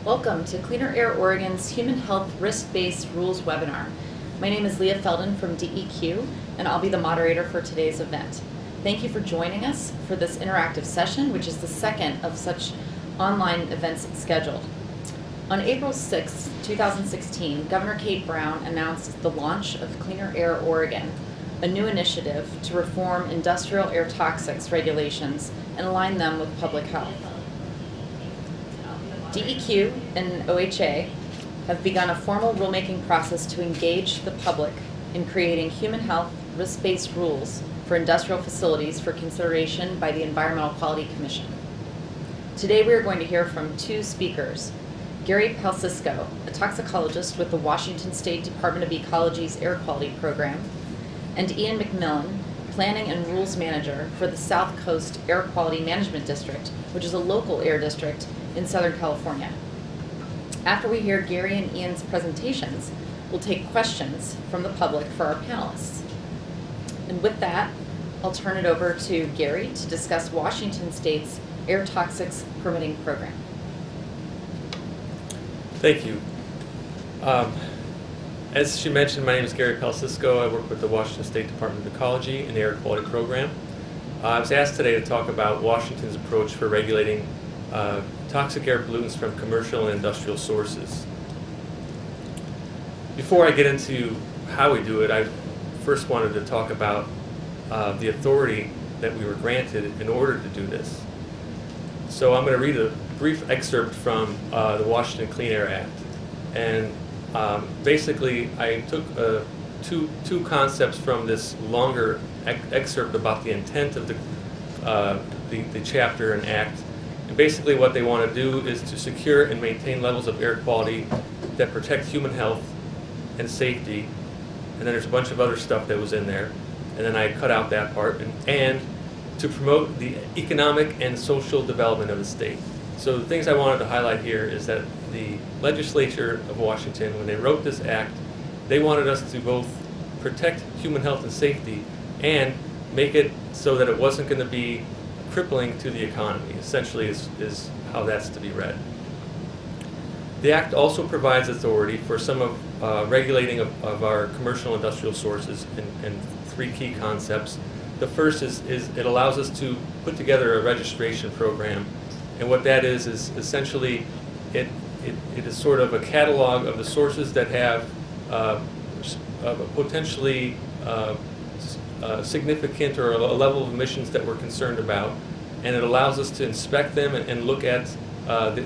Welcome to Cleaner Air Oregon's Human Health Risk-Based Rules webinar. My name is Leah Feldon from DEQ, and I'll be the moderator for today's event. Thank you for joining us for this interactive session, which is the second of such online events scheduled. On April 6, 2016, Governor Kate Brown announced the launch of Cleaner Air Oregon, a new initiative to reform industrial air toxics regulations and align them with public health. DEQ and OHA have begun a formal rulemaking process to engage the public in creating human health risk-based rules for industrial facilities for consideration by the Environmental Quality Commission. Today we are going to hear from two speakers, Gary Palcisko, a toxicologist with the Washington State Department of Ecology's Air Quality Program, and Ian MacMillan, Planning and Rules Manager for the South Coast Air Quality Management District, which is a local air district in Southern California. After we hear Gary and Ian's presentations, we'll take questions from the public for our panelists. And with that, I'll turn it over to Gary to discuss Washington State's air toxics permitting program. Thank you. As she mentioned, my name is Gary Palcisko. I work with the Washington State Department of Ecology in the Air Quality Program. I was asked today to talk about Washington's approach for regulating toxic air pollutants from commercial and industrial sources. Before I get into how we do it, I first wanted to talk about the authority that we were granted in order to do this. So I'm going to read a brief excerpt from the Washington Clean Air Act. And basically, I took two concepts from this longer excerpt about the intent of the chapter and act. And basically what they want to do is to secure and maintain levels of air quality that protect human health and safety. And then there's a bunch of other stuff that was in there. And then I cut out that part. And to promote the economic and social development of the state. So the things I wanted to highlight here is that the legislature of Washington, when they wrote this act, they wanted us to both protect human health and safety and make it so that it wasn't going to be crippling to the economy, essentially is how that's to be read. The act also provides authority for some of regulating of our commercial industrial sources in three key concepts. The first is it allows us to put together a registration program, and what that is essentially it is sort of a catalog of the sources that have potentially significant or a level of emissions that we're concerned about, and it allows us to inspect them and look at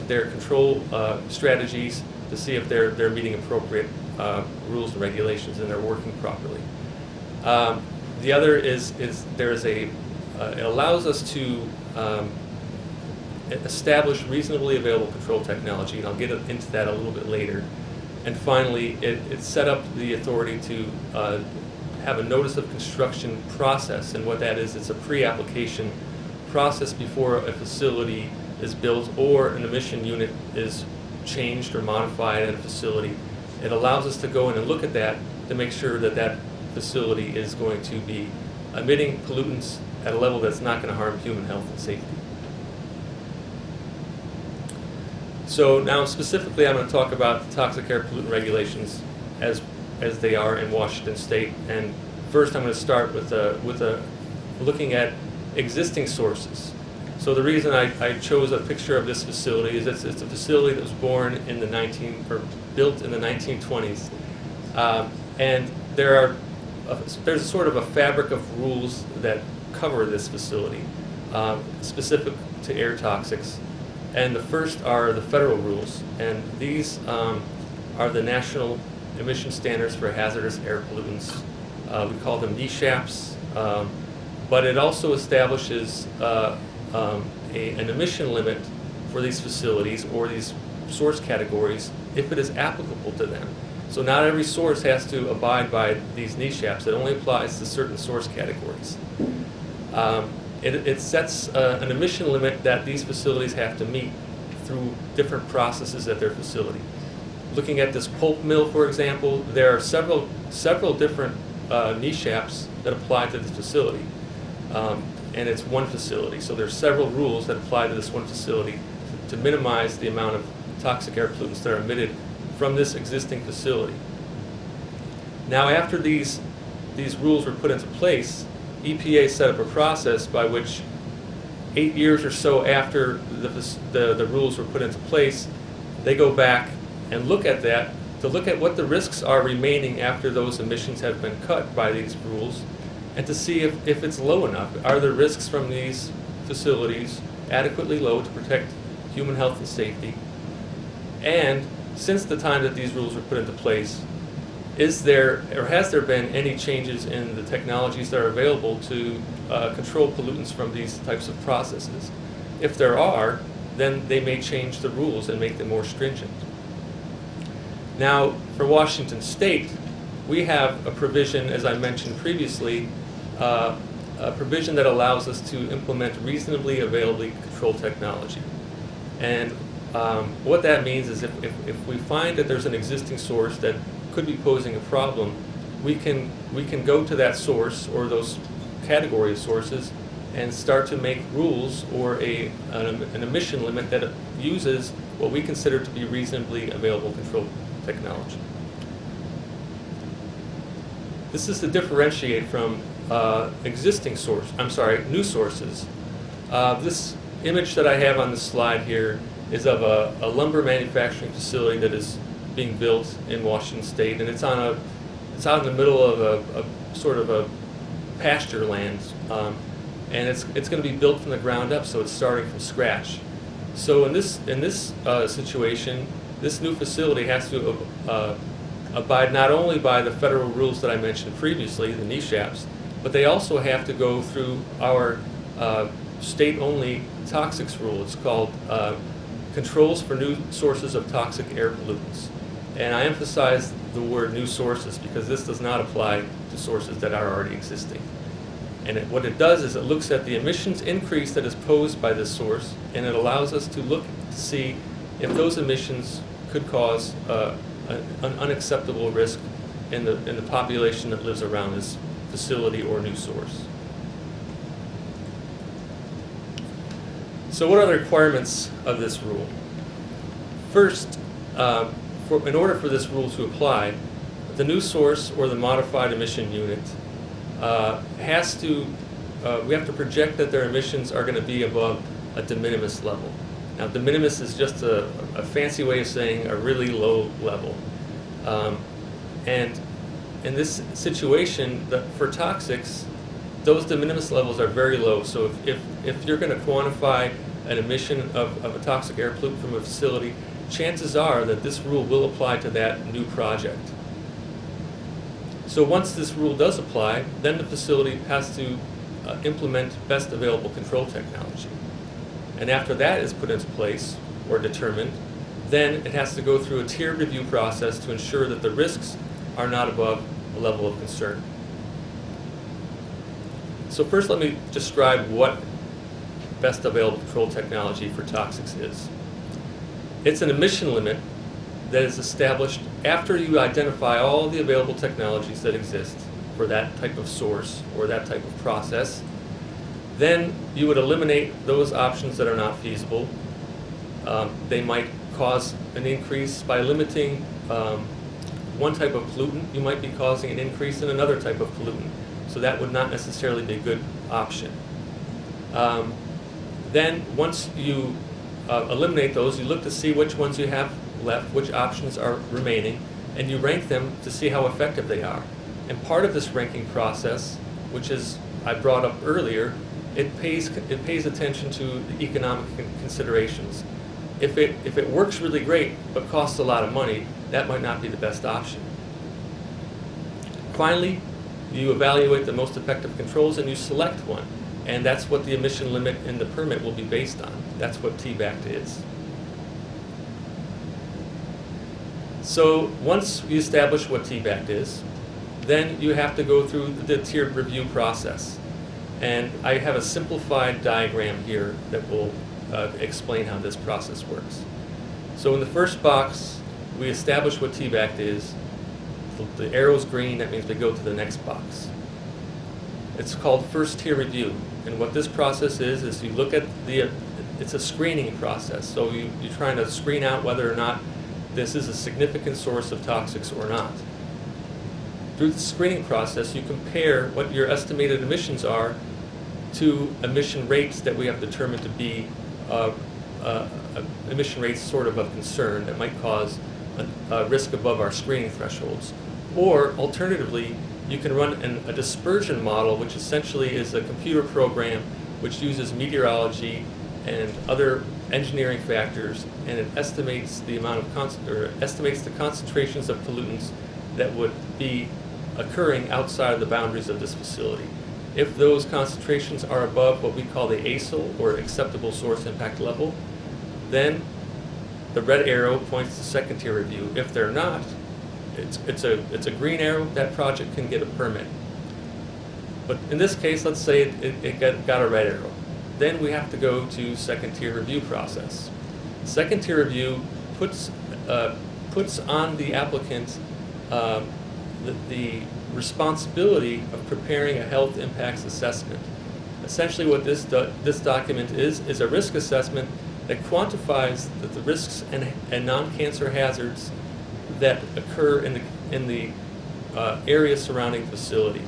their control strategies to see if they're meeting appropriate rules and regulations and they're working properly. The other is it allows us to establish reasonably available control technology, and I'll get into that a little bit later. And finally, it set up the authority to have a notice of construction process, and what that is, it's a pre-application process before a facility is built or an emission unit is changed or modified at a facility. It allows us to go in and look at that to make sure that that facility is going to be emitting pollutants at a level that's not going to harm human health and safety. So now specifically I'm going to talk about the toxic air pollutant regulations as they are in Washington State. And first I'm going to start with looking at existing sources. So the reason I chose a picture of this facility is it's a facility that was born in built in the 1920s. And there's sort of a fabric of rules that cover this facility, specific to air toxics. And the first are the federal rules, and these are the National Emission Standards for Hazardous Air Pollutants. We call them NESHAPs, but it also establishes an emission limit for these facilities or these source categories if it is applicable to them. So not every source has to abide by these NESHAPs. It only applies to certain source categories. It sets an emission limit that these facilities have to meet through different processes at their facility. Looking at this pulp mill, for example, there are several different NESHAPs that apply to this facility. And it's one facility. So there's several rules that apply to this one facility to minimize the amount of toxic air pollutants that are emitted from this existing facility. Now, after these rules were put into place, EPA set up a process by which 8 years or so after the rules were put into place, they go back and look at that to look at what the risks are remaining after those emissions have been cut by these rules, and to see if it's low enough. Are the risks from these facilities adequately low to protect human health and safety? And since the time that these rules were put into place, has there been any changes in the technologies that are available to control pollutants from these types of processes? If there are, then they may change the rules and make them more stringent. Now, for Washington State, we have a provision, as I mentioned previously, a provision that allows us to implement reasonably available control technology. And what that means is if we find that there's an existing source that could be posing a problem, we can go to that source or those category of sources and start to make rules or an emission limit that uses what we consider to be reasonably available control technology. This is to differentiate from new sources. This image that I have on the slide here is of a lumber manufacturing facility that is being built in Washington State, and it's out in the middle of a sort of a pasture land, and it's going to be built from the ground up, so it's starting from scratch. So in this situation, this new facility has to abide not only by the federal rules that I mentioned previously, the NESHAPs, but they also have to go through our state-only toxics rule. It's called Controls for New Sources of Toxic Air Pollutants. And I emphasize the word new sources because this does not apply to sources that are already existing. And what it does is it looks at the emissions increase that is posed by this source, and it allows us to look to see if those emissions could cause an unacceptable risk in the population that lives around this facility or new source. So what are the requirements of this rule? First, in order for this rule to apply, the new source or the modified emission unit we have to project that their emissions are going to be above a de minimis level. Now, de minimis is just a fancy way of saying a really low level. And in this situation, for toxics, those de minimis levels are very low. So if you're going to quantify an emission of a toxic air pollutant from a facility, chances are that this rule will apply to that new project. So once this rule does apply, then the facility has to implement best available control technology. And after that is put into place or determined, then it has to go through a tiered review process to ensure that the risks are not above a level of concern. So first let me describe what best available control technology for toxics is. It's an emission limit that is established after you identify all the available technologies that exist for that type of source or that type of process. Then you would eliminate those options that are not feasible. They might cause an increase by limiting one type of pollutant. You might be causing an increase in another type of pollutant. So that would not necessarily be a good option. Then once you eliminate those, you look to see which ones you have left, which options are remaining, and you rank them to see how effective they are. And part of this ranking process, which is I brought up earlier, it pays attention to the economic considerations. If it works really great but costs a lot of money, that might not be the best option. Finally, you evaluate the most effective controls and you select one. And that's what the emission limit in the permit will be based on. That's what TBACT is. So once you establish what TBACT is, then you have to go through the tiered review process. And I have a simplified diagram here that will explain how this process works. So in the first box, we establish what TBACT is. The arrow's green, that means we go to the next box. It's called first tier review. And what this process is you look at the it's a screening process. So you're trying to screen out whether or not this is a significant source of toxics or not. Through the screening process, you compare what your estimated emissions are to emission rates that we have determined to be emission rates sort of concern that might cause a risk above our screening thresholds. Or alternatively, you can run a dispersion model, which essentially is a computer program which uses meteorology and other engineering factors, and it estimates the amount of estimates the concentrations of pollutants that would be occurring outside of the boundaries of this facility. If those concentrations are above what we call the ASIL, or acceptable source impact level, then the red arrow points to second tier review. If they're not, it's a green arrow. That project can get a permit. But in this case, let's say it got a red arrow. Then we have to go to second tier review process. Second tier review puts on the applicant the responsibility of preparing a health impacts assessment. Essentially what this document is a risk assessment that quantifies the risks and non-cancer hazards that occur in the area surrounding the facility.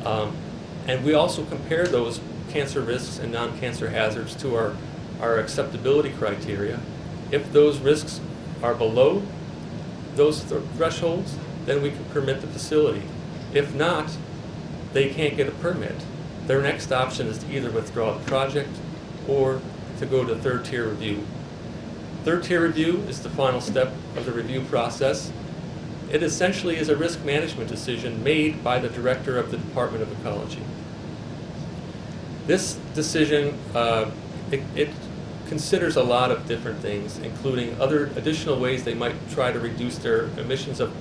And we also compare those cancer risks and non-cancer hazards to our acceptability criteria. If those risks are below those thresholds, then we can permit the facility. If not, they can't get a permit. Their next option is to either withdraw the project or to go to third tier review. Third tier review is the final step of the review process. It essentially is a risk management decision made by the director of the Department of Ecology. This decision, it considers a lot of different things, including other additional ways they might try to reduce their emissions of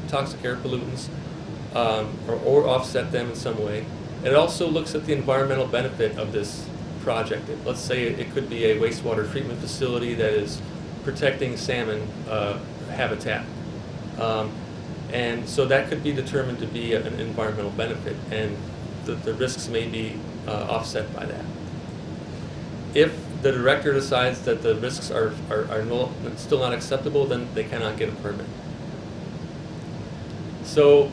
toxic air pollutants or offset them in some way. It also looks at the environmental benefit of this project. Let's say it could be a wastewater treatment facility that is protecting salmon habitat. And so that could be determined to be an environmental benefit, and the risks may be offset by that. If the director decides that the risks are still not acceptable, then they cannot get a permit. So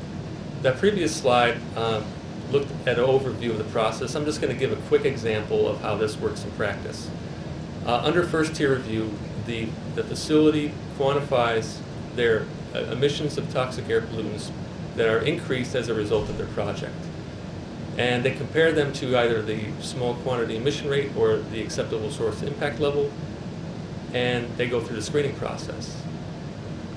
that previous slide looked at an overview of the process. I'm just going to give a quick example of how this works in practice. Under first tier review, the facility quantifies their emissions of toxic air pollutants that are increased as a result of their project. And they compare them to either the small quantity emission rate or the acceptable source impact level, and they go through the screening process.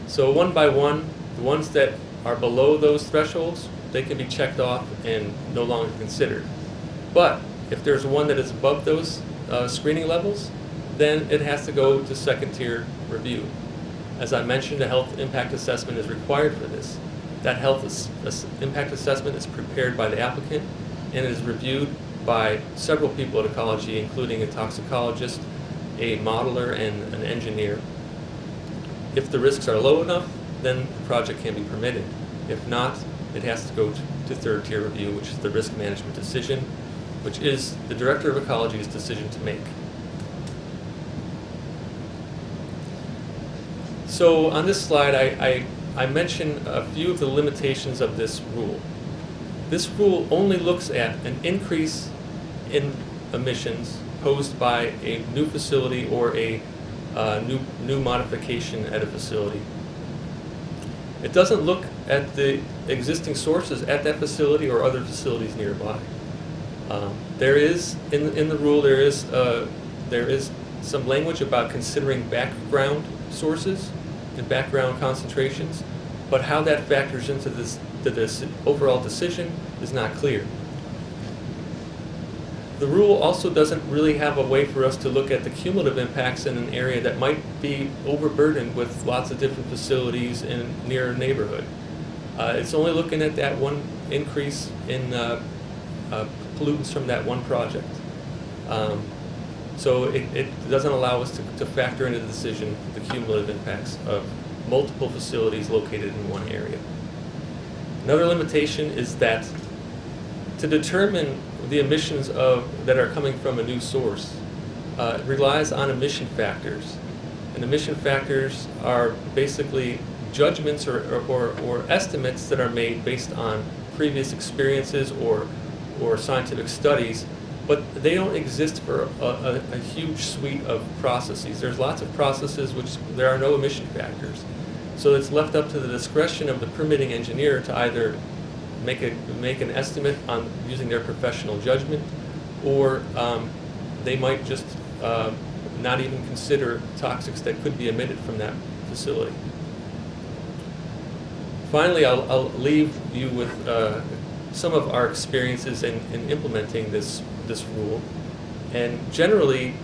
So one by one, the ones that are below those thresholds, they can be checked off and no longer considered. But if there's one that is above those screening levels, then it has to go to second tier review. As I mentioned, a health impact assessment is required for this. That health impact assessment is prepared by the applicant and is reviewed by several people at Ecology, including a toxicologist, a modeler, and an engineer. If the risks are low enough, then the project can be permitted. If not, it has to go to third tier review, which is the risk management decision, which is the director of Ecology's decision to make. So on this slide, I mention a few of the limitations of this rule. This rule only looks at an increase in emissions posed by a new facility or a new modification at a facility. It doesn't look at the existing sources at that facility or other facilities nearby. There is in the rule there is some language about considering background sources and background concentrations, but how that factors into this overall decision is not clear. The rule also doesn't really have a way for us to look at the cumulative impacts in an area that might be overburdened with lots of different facilities in near a neighborhood. It's only looking at that one increase in pollutants from that one project. So it doesn't allow us to factor into the decision the cumulative impacts of multiple facilities located in one area. Another limitation is that to determine the emissions that are coming from a new source, relies on emission factors. And emission factors are basically judgments or estimates that are made based on previous experiences or scientific studies, but they don't exist for a huge suite of processes. There's lots of processes which there are no emission factors. So it's left up to the discretion of the permitting engineer to either make an estimate on using their professional judgment, or they might just not even consider toxics that could be emitted from that facility. Finally, I'll leave you with some of our experiences in implementing this rule. And generally,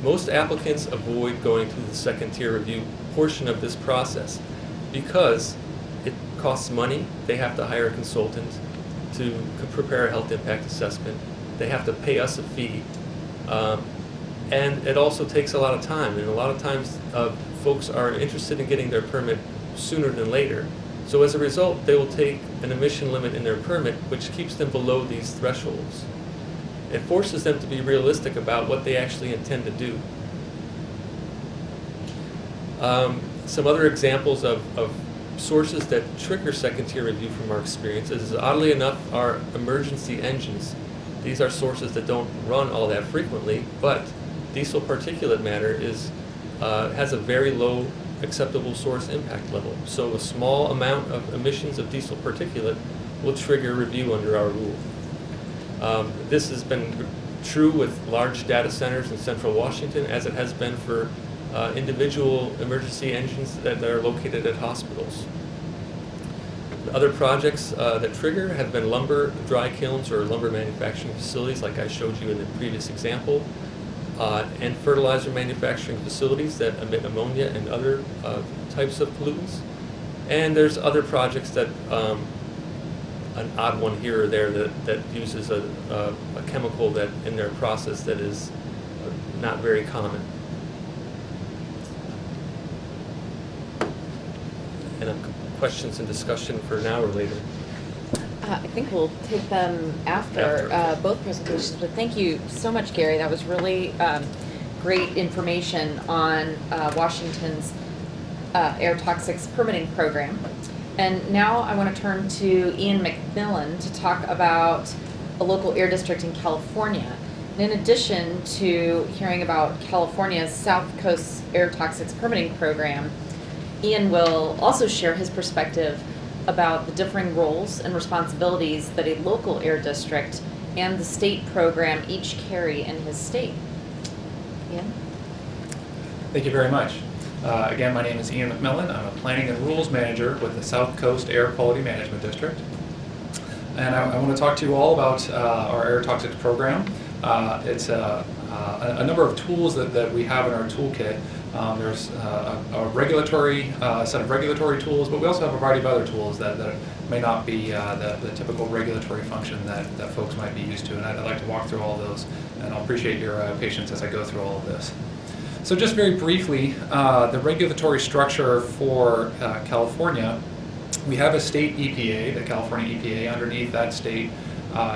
most applicants avoid going through the second tier review portion of this process because it costs money. They have to hire a consultant to prepare a health impact assessment. They have to pay us a fee. And it also takes a lot of time. And a lot of times, folks are interested in getting their permit sooner than later. So as a result, they will take an emission limit in their permit, which keeps them below these thresholds. It forces them to be realistic about what they actually intend to do. Some other examples of sources that trigger second-tier review from our experiences is, oddly enough, are emergency engines. These are sources that don't run all that frequently, but diesel particulate matter has a very low acceptable source impact level. So a small amount of emissions of diesel particulate will trigger review under our rule. This has been true with large data centers in central Washington, as it has been for individual emergency engines that are located at hospitals. Other projects that trigger have been lumber dry kilns or lumber manufacturing facilities, like I showed you in the previous example, and fertilizer manufacturing facilities that emit ammonia and other types of pollutants. And there's other projects that, an odd one here or there, that uses a chemical that in their process that is not very common. And questions and discussion for now or later? I think we'll take them after both presentations, but thank you so much, Gary. That was really great information on Washington's air toxics permitting program. And now I want to turn to Ian MacMillan to talk about a local air district in California. And in addition to hearing about California's South Coast air toxics permitting program, Ian will also share his perspective about the differing roles and responsibilities that a local air district and the state program each carry in his state. Ian? Thank you very much. Again, my name is Ian MacMillan. I'm a Planning and Rules Manager with the South Coast Air Quality Management District. And I want to talk to you all about our air toxics program. It's a number of tools that we have in our toolkit. There's a regulatory set of regulatory tools, but we also have a variety of other tools that may not be the typical regulatory function that folks might be used to. And I'd like to walk through all of those, and I'll appreciate your patience as I go through all of this. So just very briefly, the regulatory structure for California, we have a state EPA, the California EPA. Underneath that state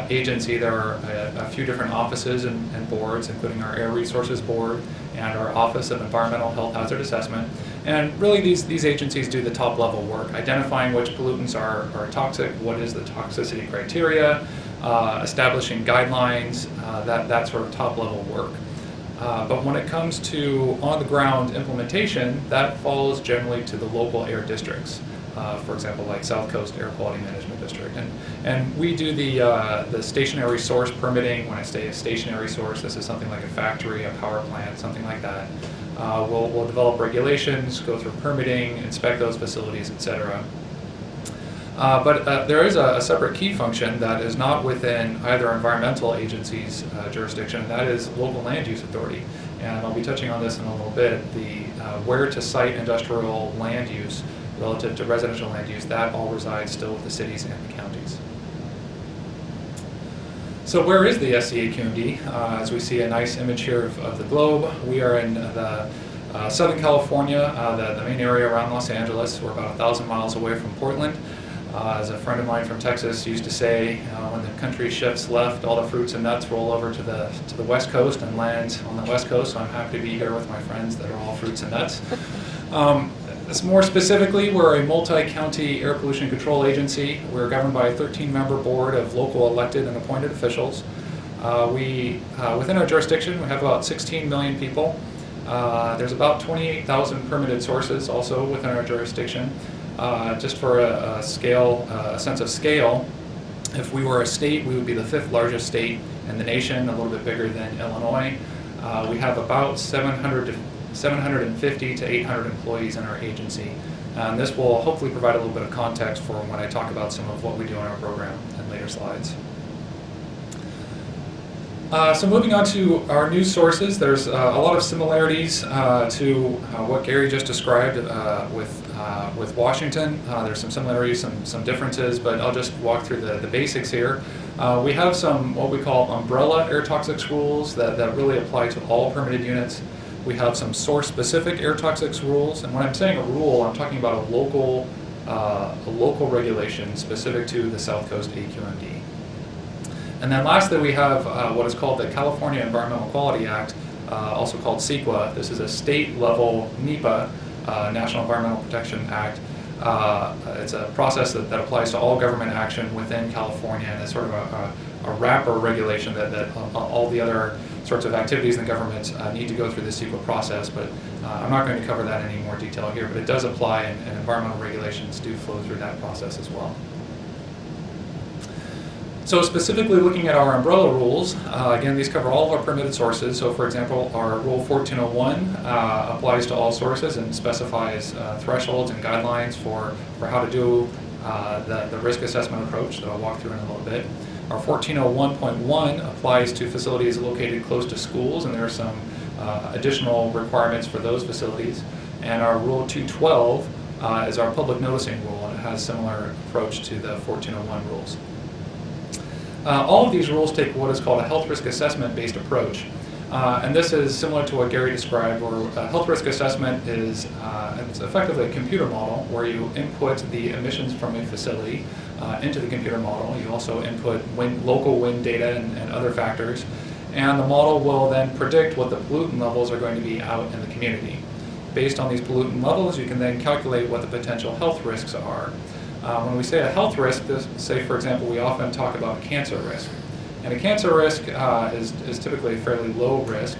agency, there are a few different offices and boards, including our Air Resources Board and our Office of Environmental Health Hazard Assessment. And really these agencies do the top level work, identifying which pollutants are toxic, what is the toxicity criteria, establishing guidelines, that sort of top level work. But when it comes to on-the-ground implementation, that falls generally to the local air districts. For example, like South Coast Air Quality Management District. And we do the stationary source permitting. When I say a stationary source, this is something like a factory, a power plant, something like that. We'll develop regulations, go through permitting, inspect those facilities, etc. But there is a separate key function that is not within either environmental agency's jurisdiction, and that is local land use authority. And I'll be touching on this in a little bit. The where to site industrial land use relative to residential land use, that all resides still with the cities and the counties. So where is the SCA-QMD? As we see a nice image here of the globe, we are in the Southern California, the main area around Los Angeles. We're about 1,000 miles away from Portland. As a friend of mine from Texas used to say, when the country shifts left, all the fruits and nuts roll over to the West Coast and land on the West Coast. So I'm happy to be here with my friends that are all fruits and nuts. More specifically, we're a multi-county air pollution control agency. We're governed by a 13-member board of local elected and appointed officials. Within our jurisdiction, we have about 16 million people. There's about 28,000 permitted sources also within our jurisdiction. Just for a sense of scale, if we were a state, we would be the 5th largest state in the nation, a little bit bigger than Illinois. We have about 750 to 800 employees in our agency. And this will hopefully provide a little bit of context for when I talk about some of what we do in our program in later slides. So moving on to our news sources, there's a lot of similarities to what Gary just described with Washington. There's some similarities, some differences, but I'll just walk through the basics here. We have some what we call umbrella air toxics rules that really apply to all permitted units. We have some source-specific air toxics rules, and when I'm saying a rule, I'm talking about a local regulation specific to the South Coast AQMD. And then lastly, we have what is called the California Environmental Quality Act, also called CEQA. This is a state-level NEPA, National Environmental Protection Act. It's a process that applies to all government action within California, and it's sort of a wrapper regulation that all the other sorts of activities in the government need to go through the CEQA process, but I'm not going to cover that in any more detail here, but it does apply, and environmental regulations do flow through that process as well. So specifically looking at our umbrella rules, again, these cover all of our permitted sources. So for example, our Rule 1401 applies to all sources and specifies thresholds and guidelines for how to do the risk assessment approach that I'll walk through in a little bit. Our 1401.1 applies to facilities located close to schools, and there are some additional requirements for those facilities. And our Rule 212 is our public noticing rule, and it has a similar approach to the 1401 rules. All of these rules take what is called a health risk assessment based approach. And this is similar to what Gary described, where health risk assessment is it's effectively a computer model where you input the emissions from a facility into the computer model. You also input local wind data and other factors. And the model will then predict what the pollutant levels are going to be out in the community. Based on these pollutant levels, you can then calculate what the potential health risks are. When we say a health risk, say for example, we often talk about cancer risk. And a cancer risk is typically a fairly low risk.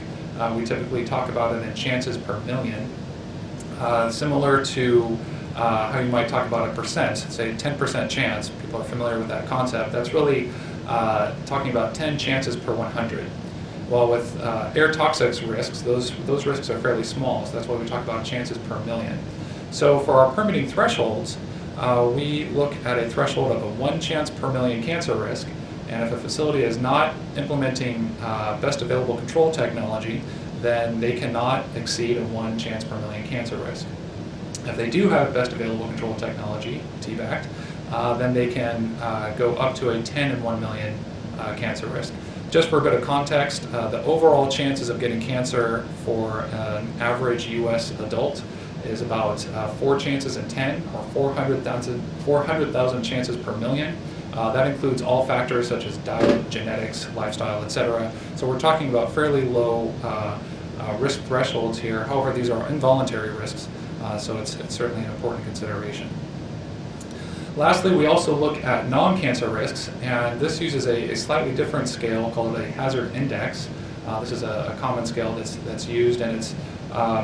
We typically talk about it in chances per million, similar to how you might talk about a percent, say 10% chance. People are familiar with that concept. That's really talking about 10 chances per 100. While with air toxics risks, those risks are fairly small, so that's why we talk about chances per million. So for our permitting thresholds, we look at a threshold of a 1 chance per million cancer risk, and if a facility is not implementing best available control technology, then they cannot exceed a 1 chance per million cancer risk. If they do have best available control technology, TBACT, then they can go up to a 10 in 1 million cancer risk. Just for a bit of context, the overall chances of getting cancer for an average US adult is about 4 chances in 10, or 400,000 chances per million. That includes all factors such as diet, genetics, lifestyle, etc. So we're talking about fairly low risk thresholds here. However, these are involuntary risks, so it's certainly an important consideration. Lastly, we also look at non-cancer risks, and this uses a slightly different scale called a hazard index. This is a common scale that's used, and it's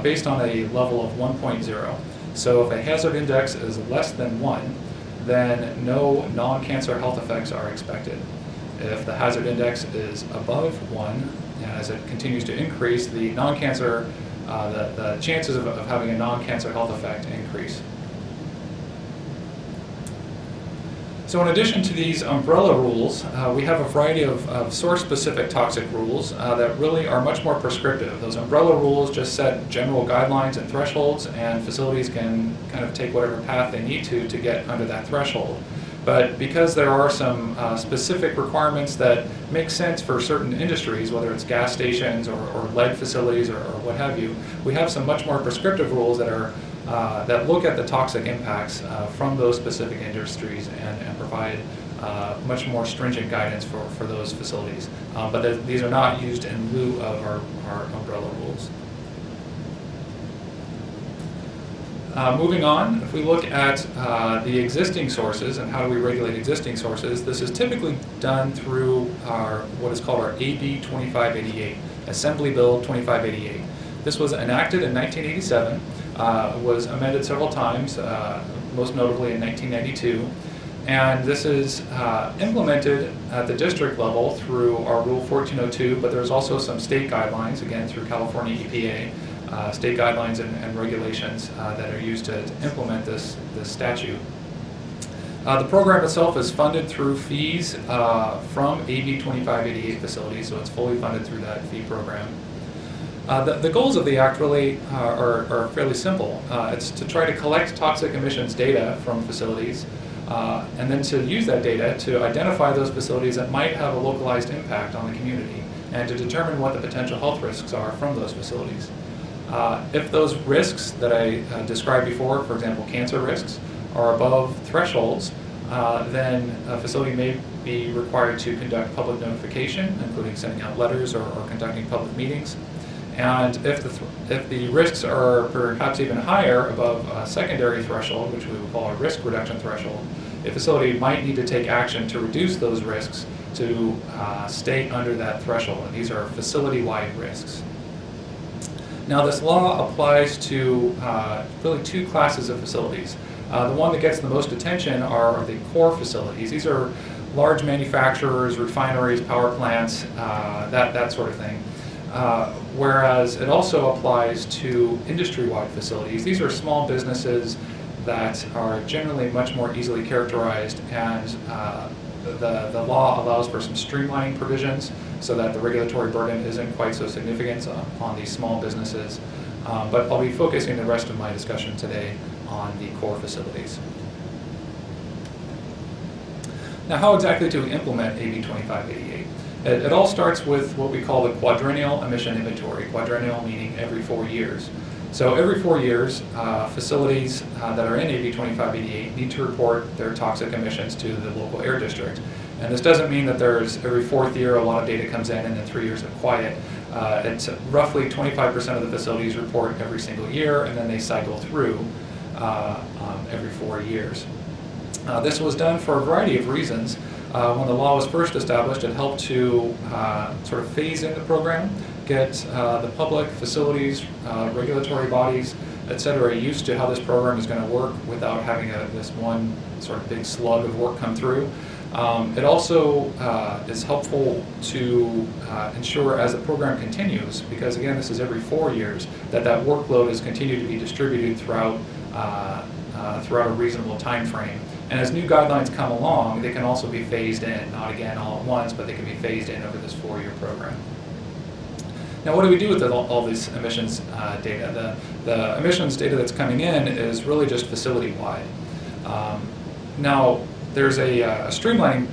based on a level of 1.0. So if a hazard index is less than 1, then no non-cancer health effects are expected. If the hazard index is above 1, and as it continues to increase, the non-cancer, the chances of having a non-cancer health effect increase. So in addition to these umbrella rules, we have a variety of source-specific toxic rules that really are much more prescriptive. Those umbrella rules just set general guidelines and thresholds, and facilities can kind of take whatever path they need to get under that threshold. But because there are some specific requirements that make sense for certain industries, whether it's gas stations or lead facilities or what have you, we have some much more prescriptive rules that are that look at the toxic impacts from those specific industries and provide much more stringent guidance for those facilities. But these are not used in lieu of our umbrella rules. Moving on, if we look at the existing sources and how do we regulate existing sources, this is typically done through what is called our AB 2588, Assembly Bill 2588. This was enacted in 1987, was amended several times, most notably in 1992, and this is implemented at the district level through our Rule 1402, but there's also some state guidelines, again through California EPA, state guidelines and regulations that are used to implement this statute. The program itself is funded through fees from AB 2588 facilities, so it's fully funded through that fee program. The goals of the Act really are fairly simple. It's to try to collect toxic emissions data from facilities and then to use that data to identify those facilities that might have a localized impact on the community and to determine what the potential health risks are from those facilities. If those risks that I described before, for example, cancer risks, are above thresholds, then a facility may be required to conduct public notification, including sending out letters or conducting public meetings. And if the risks are perhaps even higher, above a secondary threshold, which we would call a risk reduction threshold, a facility might need to take action to reduce those risks to stay under that threshold. And these are facility-wide risks. Now, this law applies to really two classes of facilities. The one that gets the most attention are the core facilities. These are large manufacturers, refineries, power plants, that sort of thing. Whereas it also applies to industry-wide facilities. These are small businesses that are generally much more easily characterized, and the law allows for some streamlining provisions so that the regulatory burden isn't quite so significant on these small businesses. But I'll be focusing the rest of my discussion today on the core facilities. Now, how exactly to implement AB 2588? It all starts with what we call the quadrennial emission inventory, quadrennial meaning every 4 years. So every 4 years, facilities that are in AB 2588 need to report their toxic emissions to the local air district. And this doesn't mean that there's every 4th year a lot of data comes in and then 3 years of quiet. It's roughly 25% of the facilities report every single year, and then they cycle through every 4 years. This was done for a variety of reasons. When the law was first established, it helped to sort of phase in the program, get the public, facilities, regulatory bodies, etc. used to how this program is going to work without having this one sort of big slug of work come through. It also is helpful to ensure as the program continues, because again this is every 4 years, that workload is continued to be distributed throughout a reasonable time frame. And as new guidelines come along, they can also be phased in, not again all at once, but they can be phased in over this 4-year program. Now, what do we do with all this emissions data? The emissions data that's coming in is really just facility-wide. Now, there's a streamlining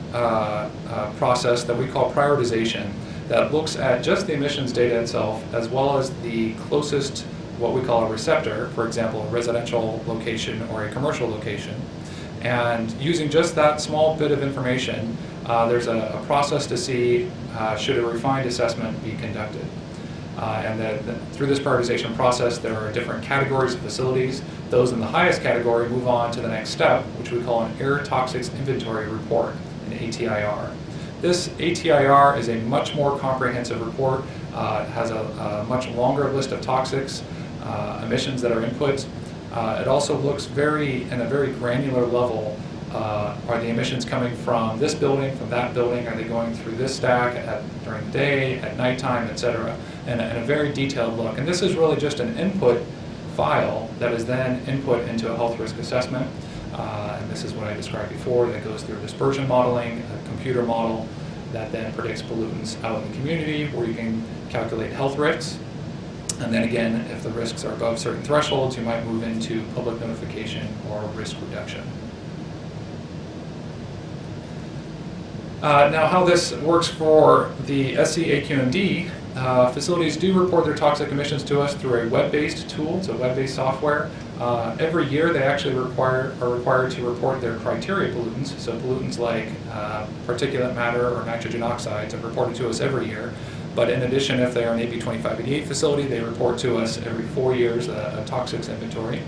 process that we call prioritization that looks at just the emissions data itself, as well as the closest, what we call a receptor, for example, a residential location or a commercial location. And using just that small bit of information, there's a process to see should a refined assessment be conducted. Through this prioritization process, there are different categories of facilities. Those in the highest category move on to the next step, which we call an air toxics inventory report, an ATIR. This ATIR is a much more comprehensive report. It has a much longer list of toxics, emissions that are input. It also looks in a very granular level. Are the emissions coming from this building, from that building? Are they going through this stack during the day, at nighttime, etc.? And a very detailed look. And this is really just an input file that is then input into a health risk assessment. And this is what I described before, that goes through dispersion modeling, a computer model that then predicts pollutants out in the community, where you can calculate health risks. And then again, if the risks are above certain thresholds, you might move into public notification or risk reduction. Now, how this works for the SCAQMD, facilities do report their toxic emissions to us through a web-based tool. It's a web-based software. Every year they actually are required to report their criteria pollutants. So pollutants like particulate matter or nitrogen oxides are reported to us every year. But in addition, if they are an AB 2588 facility, they report to us every 4 years a toxics inventory.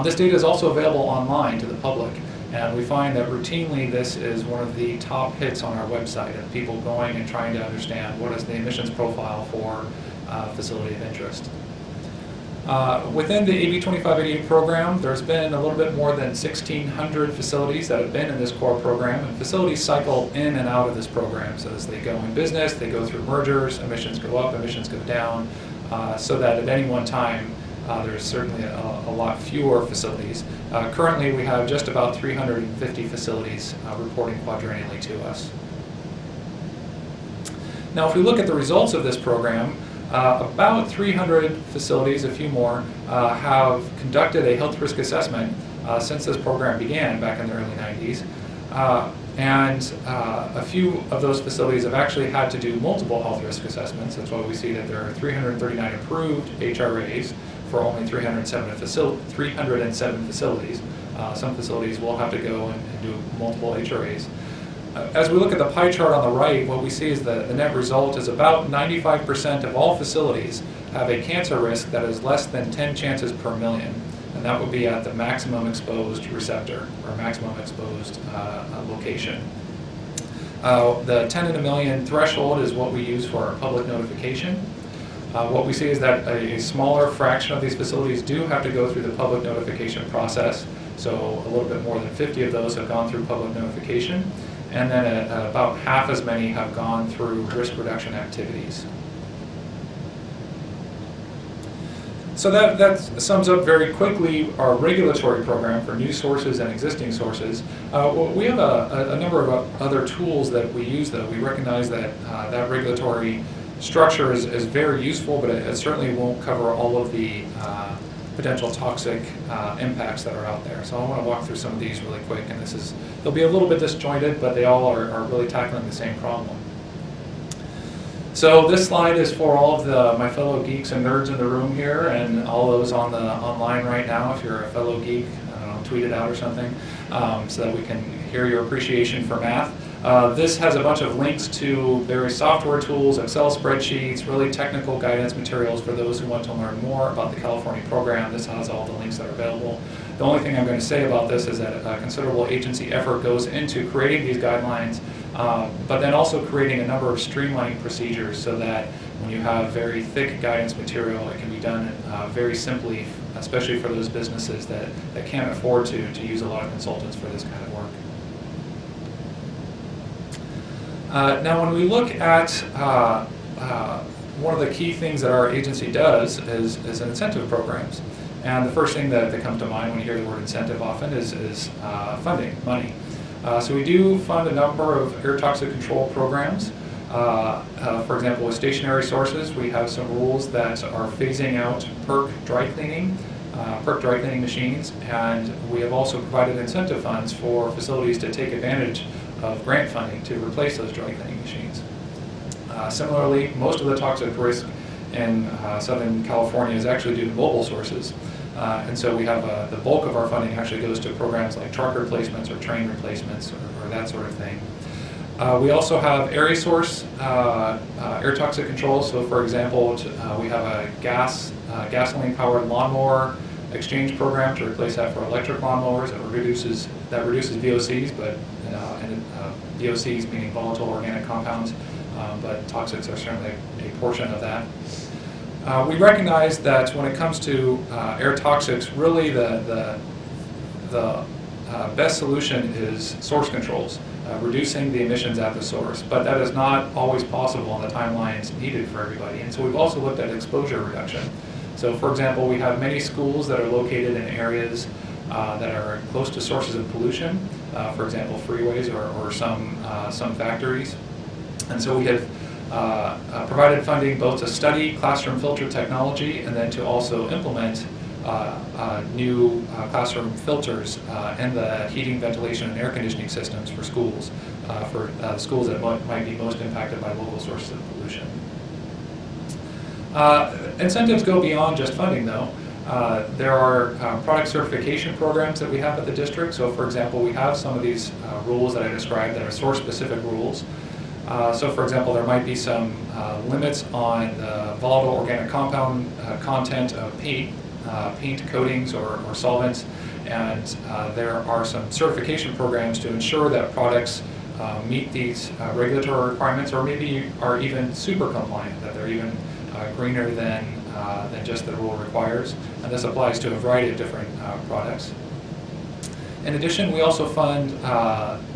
This data is also available online to the public. And we find that routinely this is one of the top hits on our website of people going and trying to understand what is the emissions profile for a facility of interest. Within the AB 2588 program, there's been a little bit more than 1,600 facilities that have been in this core program, and facilities cycle in and out of this program. So as they go in business, they go through mergers, emissions go up, emissions go down, so that at any one time, there's certainly a lot fewer facilities. Currently, we have just about 350 facilities reporting quadrennially to us. Now, if we look at the results of this program, about 300 facilities, a few more, have conducted a health risk assessment since this program began back in the early 90s. And a few of those facilities have actually had to do multiple health risk assessments. That's why we see that there are 339 approved HRAs for only 307 facilities. Some facilities will have to go and do multiple HRAs. As we look at the pie chart on the right, what we see is that the net result is about 95% of all facilities have a cancer risk that is less than 10 chances per million. And that would be at the maximum exposed receptor or maximum exposed location. The 10 in a million threshold is what we use for our public notification. What we see is that a smaller fraction of these facilities do have to go through the public notification process. So a little bit more than 50 of those have gone through public notification. And then about half as many have gone through risk reduction activities. So that sums up very quickly our regulatory program for new sources and existing sources. We have a number of other tools that we use, though. We recognize that that regulatory structure is very useful, but it certainly won't cover all of the potential toxic impacts that are out there. So I want to walk through some of these really quick, and they'll be a little bit disjointed, but they all are really tackling the same problem. So this slide is for all of my fellow geeks and nerds in the room here, and all those online right now. If you're a fellow geek, I don't know, tweet it out or something, so that we can hear your appreciation for math. This has a bunch of links to various software tools, Excel spreadsheets, really technical guidance materials for those who want to learn more about the California program. This has all the links that are available. The only thing I'm going to say about this is that a considerable agency effort goes into creating these guidelines, but then also creating a number of streamlining procedures so that when you have very thick guidance material, it can be done very simply, especially for those businesses that can't afford to use a lot of consultants for this kind of work. Now, when we look at one of the key things that our agency does is incentive programs. And the first thing that comes to mind when you hear the word incentive often is funding, money. So we do fund a number of air toxic control programs. For example, with stationary sources, we have some rules that are phasing out PERC dry cleaning machines, and we have also provided incentive funds for facilities to take advantage of grant funding to replace those dry cleaning machines. Similarly, most of the toxic risk in Southern California is actually due to mobile sources. And so we have the bulk of our funding actually goes to programs like truck replacements or train replacements or that sort of thing. We also have area source air toxic control. So for example, we have a gasoline powered lawnmower exchange program to replace that for electric lawnmowers that reduces VOCs, but VOCs meaning volatile organic compounds, but toxics are certainly a portion of that. We recognize that when it comes to air toxics, really the best solution is source controls, reducing the emissions at the source, but that is not always possible on the timelines needed for everybody. And so we've also looked at exposure reduction. So for example, we have many schools that are located in areas that are close to sources of pollution, for example, freeways or some factories. And so we have provided funding both to study classroom filter technology and then to also implement new classroom filters in the heating, ventilation, and air conditioning systems for schools. for schools that might be most impacted by local sources of pollution. Incentives go beyond just funding, though. There are product certification programs that we have at the district. So, for example, we have some of these rules that I described that are source-specific rules. So, for example, there might be some limits on the volatile organic compound content of paint coatings or solvents, and there are some certification programs to ensure that products meet these regulatory requirements, or maybe are even super compliant, that they're even greener than just the rule requires. And this applies to a variety of different products. In addition, we also fund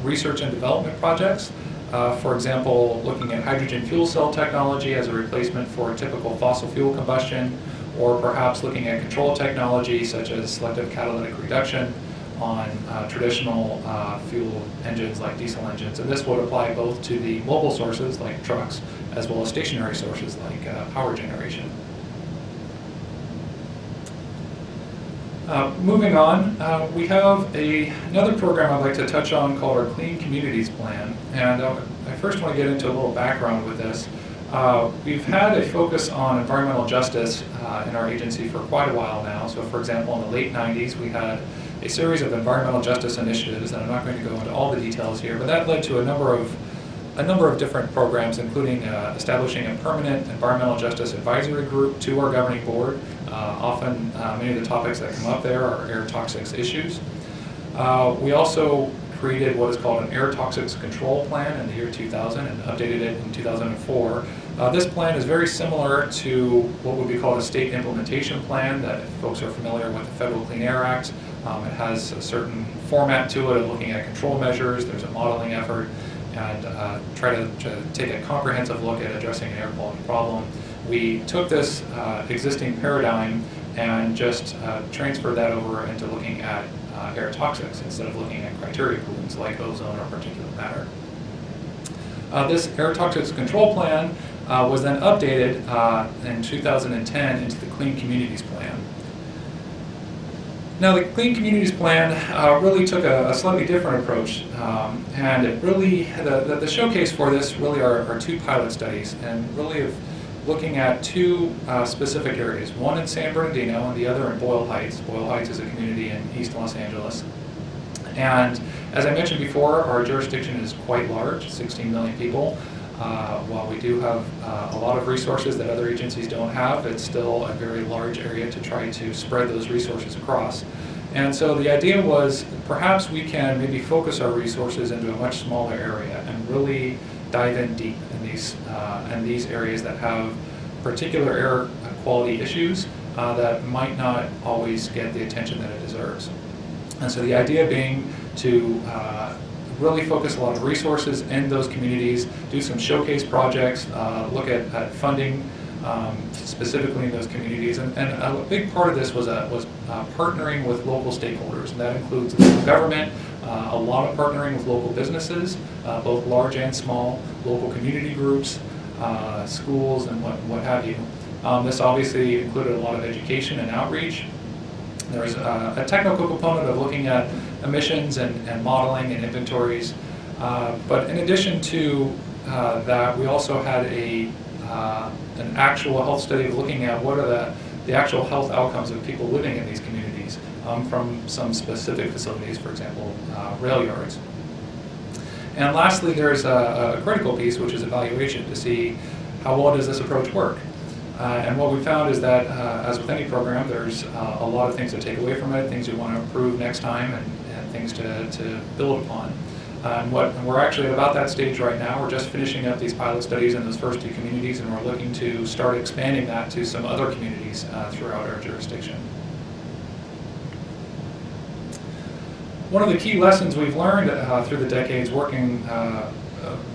research and development projects. For example, looking at hydrogen fuel cell technology as a replacement for typical fossil fuel combustion, or perhaps looking at control technology such as selective catalytic reduction on traditional fuel engines like diesel engines. And this would apply both to the mobile sources like trucks, as well as stationary sources like power generation. Moving on, we have another program I'd like to touch on called our Clean Communities Plan. And I first want to get into a little background with this. We've had a focus on environmental justice in our agency for quite a while now. So, for example, in the late 90s, we had a series of environmental justice initiatives, and I'm not going to go into all the details here, but that led to a number of different programs, including establishing a permanent environmental justice advisory group to our governing board. Often, many of the topics that come up there are air toxics issues. We also created what is called an air toxics control plan in the year 2000 and updated it in 2004. This plan is very similar to what would be called a state implementation plan, that if folks are familiar with the Federal Clean Air Act. It has a certain format to it of looking at control measures. There's a modeling effort, and try to take a comprehensive look at addressing an air quality problem. We took this existing paradigm and just transferred that over into looking at air toxics instead of looking at criteria pollutants like ozone or particulate matter. This air toxics control plan was then updated in 2010 into the Clean Communities Plan. Now, the Clean Communities Plan really took a slightly different approach, and it really, the showcase for this really are two pilot studies, and really of looking at two specific areas, one in San Bernardino and the other in Boyle Heights. Boyle Heights is a community in East Los Angeles. And as I mentioned before, our jurisdiction is quite large, 16 million people. While we do have a lot of resources that other agencies don't have, it's still a very large area to try to spread those resources across. And so the idea was perhaps we can maybe focus our resources into a much smaller area and really dive in deep in these areas that have particular air quality issues that might not always get the attention that it deserves. And so the idea being to really focus a lot of resources in those communities, do some showcase projects, look at funding specifically in those communities. And a big part of this was partnering with local stakeholders, and that includes local government, a lot of partnering with local businesses, both large and small, local community groups, schools, and what have you. This obviously included a lot of education and outreach. There was a technical component of looking at emissions and modeling and inventories. But in addition to that, we also had an actual health study of looking at what are the actual health outcomes of people living in these communities from some specific facilities, for example, rail yards. And lastly, there's a critical piece, which is evaluation, to see how well does this approach work. And what we found is that, as with any program, there's a lot of things to take away from it, things you want to improve next time, and things to build upon. And we're actually at about that stage right now. We're just finishing up these pilot studies in those first two communities, and we're looking to start expanding that to some other communities throughout our jurisdiction. One of the key lessons we've learned through the decades working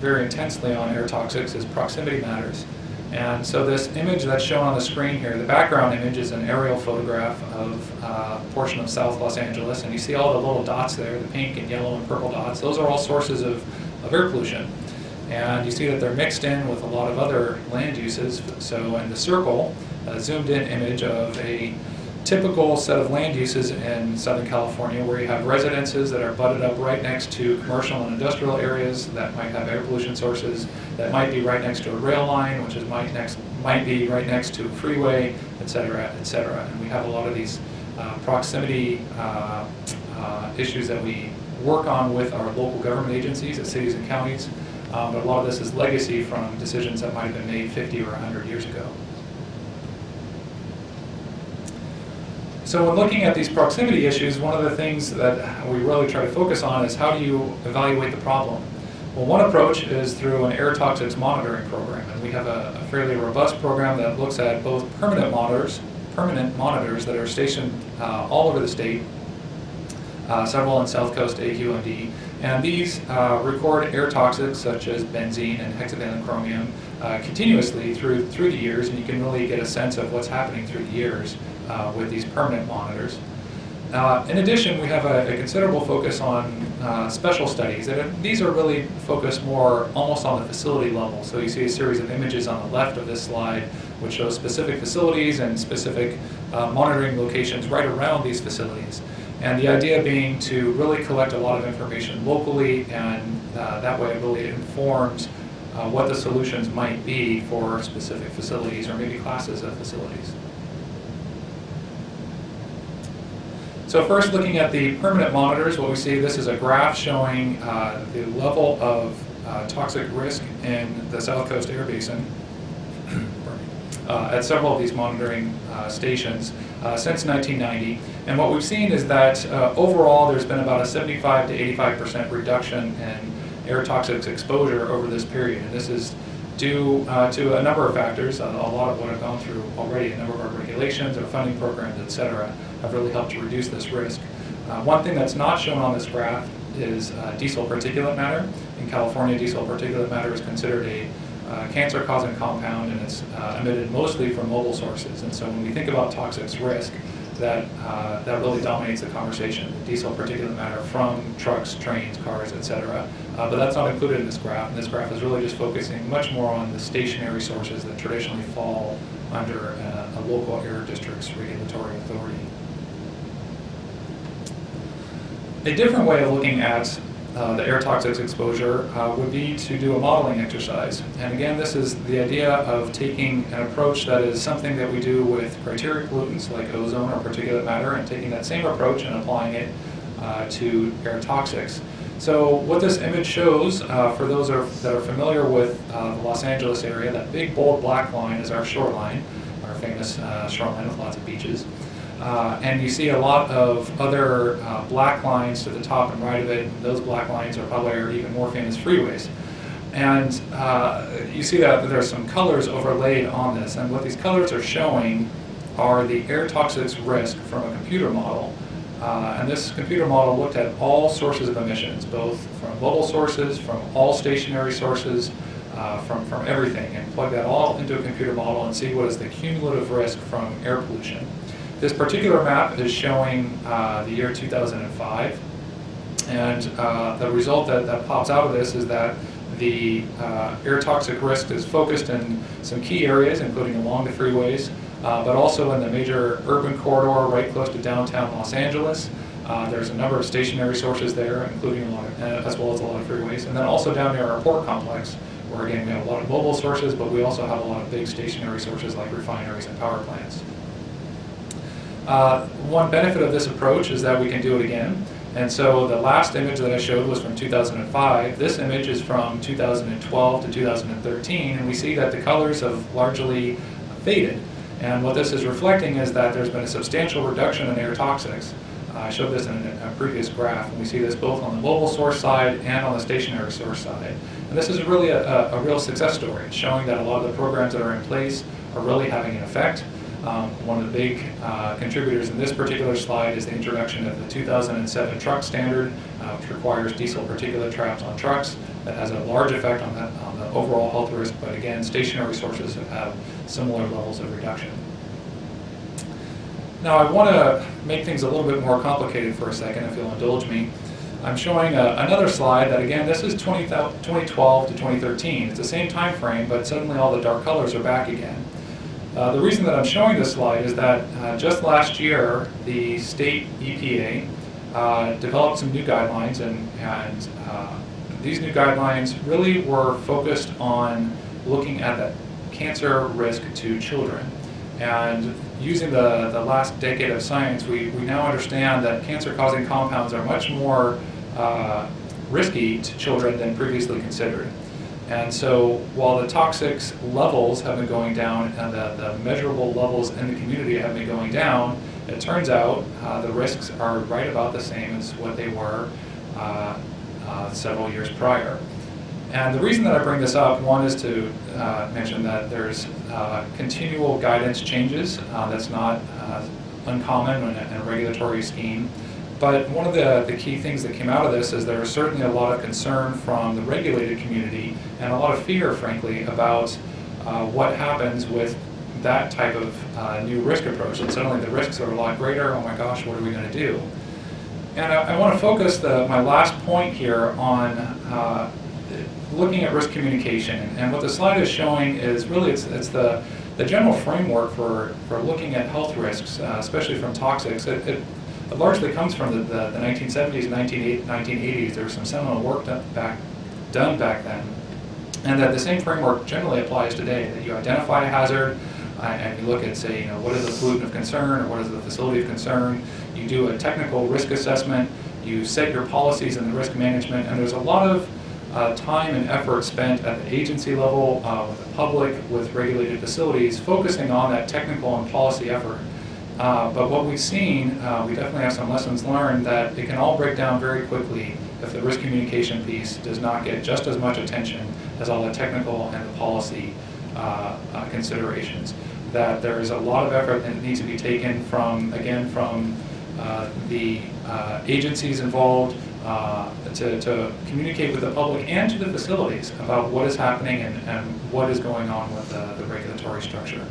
very intensely on air toxics is proximity matters. And so this image that's shown on the screen here, the background image is an aerial photograph of a portion of South Los Angeles, and you see all the little dots there, the pink and yellow and purple dots. Those are all sources of air pollution. And you see that they're mixed in with a lot of other land uses. So in the circle, a zoomed in image of a typical set of land uses in Southern California where you have residences that are butted up right next to commercial and industrial areas that might have air pollution sources, that might be right next to a rail line, which is might be right next to a freeway, et cetera, et cetera. And we have a lot of these proximity issues that we work on with our local government agencies at cities and counties, but a lot of this is legacy from decisions that might have been made 50 or 100 years ago. So when looking at these proximity issues, one of the things that we really try to focus on is how do you evaluate the problem? Well, one approach is through an air toxics monitoring program, and we have a fairly robust program that looks at both permanent monitors that are stationed all over the state, several in South Coast AQMD, and these record air toxics such as benzene and hexavalent chromium continuously through the years, and you can really get a sense of what's happening through the years with these permanent monitors. In addition, we have a considerable focus on special studies, and these are really focused more almost on the facility level. So you see a series of images on the left of this slide which shows specific facilities and specific monitoring locations right around these facilities. And the idea being to really collect a lot of information locally, and that way it really informs what the solutions might be for specific facilities or maybe classes of facilities. So first, looking at the permanent monitors, what we see, this is a graph showing the level of toxic risk in the South Coast Air Basin at several of these monitoring stations since 1990. And what we've seen is that overall there's been about a 75 to 85% reduction in air toxics exposure over this period. And this is due to a number of factors. A lot of what I've gone through already, a number of our regulations, our funding programs, et cetera, have really helped to reduce this risk. One thing that's not shown on this graph is diesel particulate matter. In California, diesel particulate matter is considered a cancer-causing compound, and it's emitted mostly from mobile sources. And so when we think about toxics risk, that really dominates the conversation, diesel particulate matter from trucks, trains, cars, et cetera. But that's not included in this graph, and this graph is really just focusing much more on the stationary sources that traditionally fall under a local air district's regulatory authority. A different way of looking at the air toxics exposure would be to do a modeling exercise. And again, this is the idea of taking an approach that is something that we do with criteria pollutants like ozone or particulate matter, and taking that same approach and applying it to air toxics. So what this image shows, for those that are familiar with the Los Angeles area, that big bold black line is our shoreline, our famous shoreline with lots of beaches. And you see a lot of other black lines to the top and right of it. Those black lines are probably our even more famous freeways. And you see that there's some colors overlaid on this. And what these colors are showing are the air toxics risk from a computer model. And this computer model looked at all sources of emissions, both from mobile sources, from all stationary sources, from everything, and plug that all into a computer model and see what is the cumulative risk from air pollution. This particular map is showing the year 2005, and the result that pops out of this is that the air toxic risk is focused in some key areas, including along the freeways, but also in the major urban corridor right close to downtown Los Angeles. There's a number of stationary sources there, including as well as a lot of freeways, and then also down near our port complex, where again we have a lot of mobile sources, but we also have a lot of big stationary sources like refineries and power plants. One benefit of this approach is that we can do it again. And so the last image that I showed was from 2005. This image is from 2012 to 2013, and we see that the colors have largely faded. And what this is reflecting is that there's been a substantial reduction in air toxics. I showed this in a previous graph, and we see this both on the mobile source side and on the stationary source side. And this is really a real success story. It's showing that a lot of the programs that are in place are really having an effect. One of the big contributors in this particular slide is the introduction of the 2007 truck standard, which requires diesel particulate traps on trucks. That has a large effect on the overall health risk, but again, stationary sources have similar levels of reduction. Now, I want to make things a little bit more complicated for a second, if you'll indulge me. I'm showing another slide that, again, this is 2012 to 2013. It's the same time frame, but suddenly all the dark colors are back again. The reason that I'm showing this slide is that just last year, the state EPA developed some new guidelines, and these new guidelines really were focused on looking at the cancer risk to children. And using the last decade of science, we now understand that cancer-causing compounds are much more risky to children than previously considered. And so while the toxics levels have been going down and the measurable levels in the community have been going down, it turns out the risks are right about the same as what they were several years prior. And the reason that I bring this up, one, is to mention that there's continual guidance changes. That's not uncommon in a regulatory scheme. But one of the key things that came out of this is there is certainly a lot of concern from the regulated community and a lot of fear, frankly, about what happens with that type of new risk approach. And suddenly the risks are a lot greater. Oh my gosh, what are we going to do? And I want to focus my last point here on looking at risk communication. And what the slide is showing is really it's the general framework for looking at health risks, especially from toxics. It largely comes from the 1970s and 1980s. There was some seminal work done back then. And that the same framework generally applies today, that you identify a hazard, and you look at, say, what is the pollutant of concern or what is the facility of concern. You do a technical risk assessment, you set your policies and the risk management, and there's a lot of time and effort spent at the agency level, with the public, with regulated facilities, focusing on that technical and policy effort. But what we've seen, we definitely have some lessons learned that it can all break down very quickly if the risk communication piece does not get just as much attention as all the technical and the policy considerations. That there is a lot of effort that needs to be taken from the agencies involved to communicate with the public and to the facilities about what is happening and what is going on with the regulatory structure.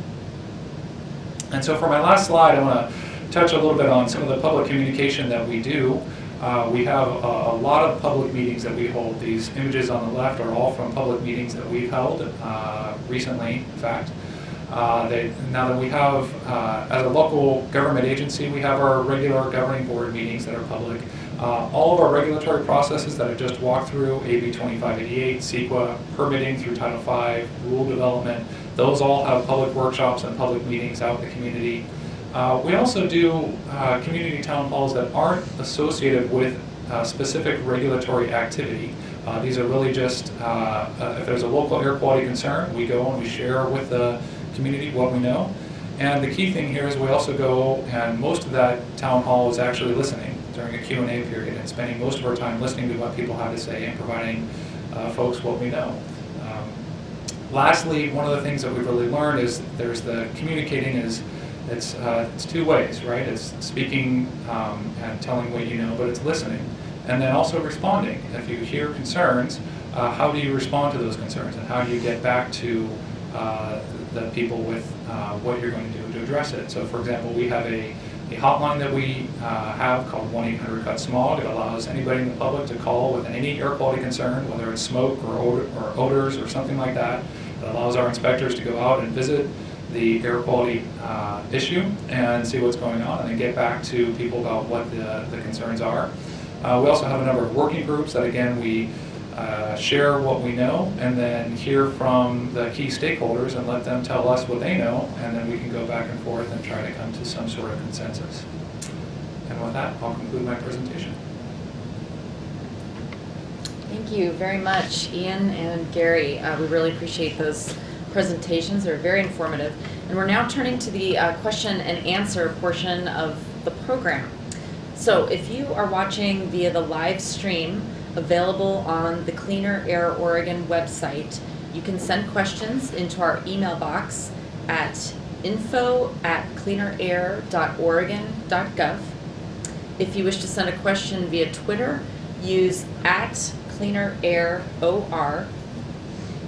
And so for my last slide, I want to touch a little bit on some of the public communication that we do. We have a lot of public meetings that we hold. These images on the left are all from public meetings that we've held recently, in fact. Now that we have, as a local government agency, we have our regular governing board meetings that are public. All of our regulatory processes that I just walked through, AB 2588, CEQA, permitting through Title V, rule development, those all have public workshops and public meetings out in the community. We also do community town halls that aren't associated with specific regulatory activity. These are really just, if there's a local air quality concern, we go and we share with the community what we know. And the key thing here is we also go, and most of that town hall is actually listening during a Q&A period and spending most of our time listening to what people have to say and providing folks what we know. Lastly, one of the things that we've really learned is there's the communicating it's two ways, right? It's speaking and telling what you know, but it's listening. And then also responding. If you hear concerns, how do you respond to those concerns? And how do you get back to the people with what you're going to do to address it? So for example, we have a hotline that we have called 1-800-CUT-SMOG. It allows anybody in the public to call with any air quality concern, whether it's smoke or odors or something like that. It allows our inspectors to go out and visit the air quality issue and see what's going on and then get back to people about what the concerns are. We also have a number of working groups that, again, we share what we know and then hear from the key stakeholders and let them tell us what they know, and then we can go back and forth and try to come to some sort of consensus. And with that, I'll conclude my presentation. Thank you very much, Ian and Gary. We really appreciate those presentations. They're very informative. And we're now turning to the question and answer portion of the program. So if you are watching via the live stream available on the Cleaner Air Oregon website, you can send questions into our email box at info@cleanerair.oregon.gov. If you wish to send a question via Twitter, use @cleanerairor.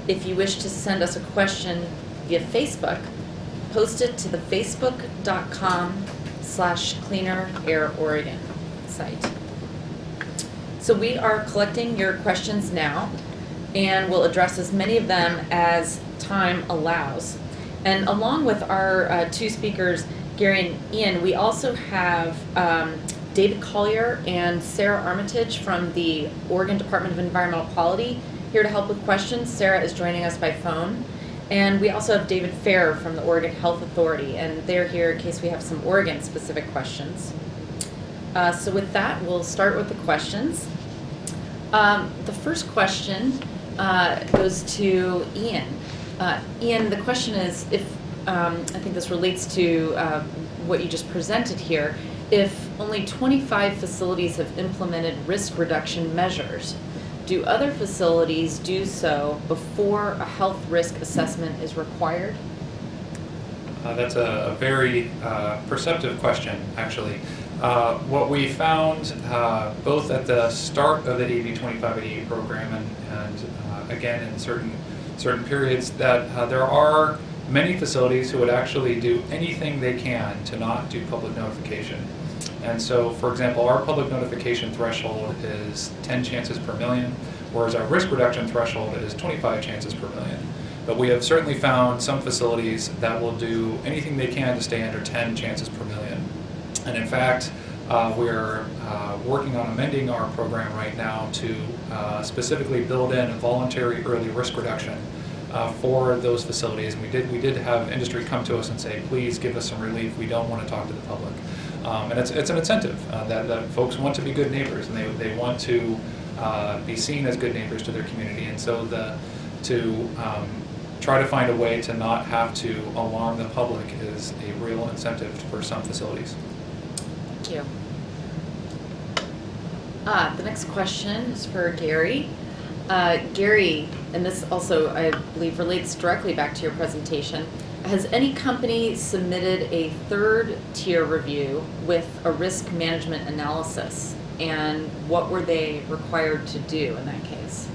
If you wish to send us a question via Facebook, post it to the facebook.com/cleanerair-oregon site. So we are collecting your questions now, and we'll address as many of them as time allows. And along with our two speakers, Gary and Ian, we also have David Collier and Sarah Armitage from the Oregon Department of Environmental Quality here to help with questions. Sarah is joining us by phone. And we also have David Fair from the Oregon Health Authority, and they're here in case we have some Oregon-specific questions. So with that, we'll start with the questions. The first question goes to Ian. Ian, the question is, if I think this relates to what you just presented here, if only 25 facilities have implemented risk reduction measures, do other facilities do so before a health risk assessment is required? That's a very perceptive question, actually. What we found both at the start of the AB 2580 program and again in certain periods that there are many facilities who would actually do anything they can to not do public notification. And so, for example, our public notification threshold is 10 chances per million, whereas our risk reduction threshold is 25 chances per million. But we have certainly found some facilities that will do anything they can to stay under 10 chances per million. And in fact, we're working on amending our program right now to specifically build in a voluntary early risk reduction for those facilities. And we did have industry come to us and say, please give us some relief. We don't want to talk to the public. And it's an incentive that folks want to be good neighbors, and they want to be seen as good neighbors to their community. And so to try to find a way to not have to alarm the public is a real incentive for some facilities. Thank you. The next question is for Gary. Gary, and this also, I believe, relates directly back to your presentation. Has any company submitted a third-tier review with a risk management analysis? And what were they required to do in that case?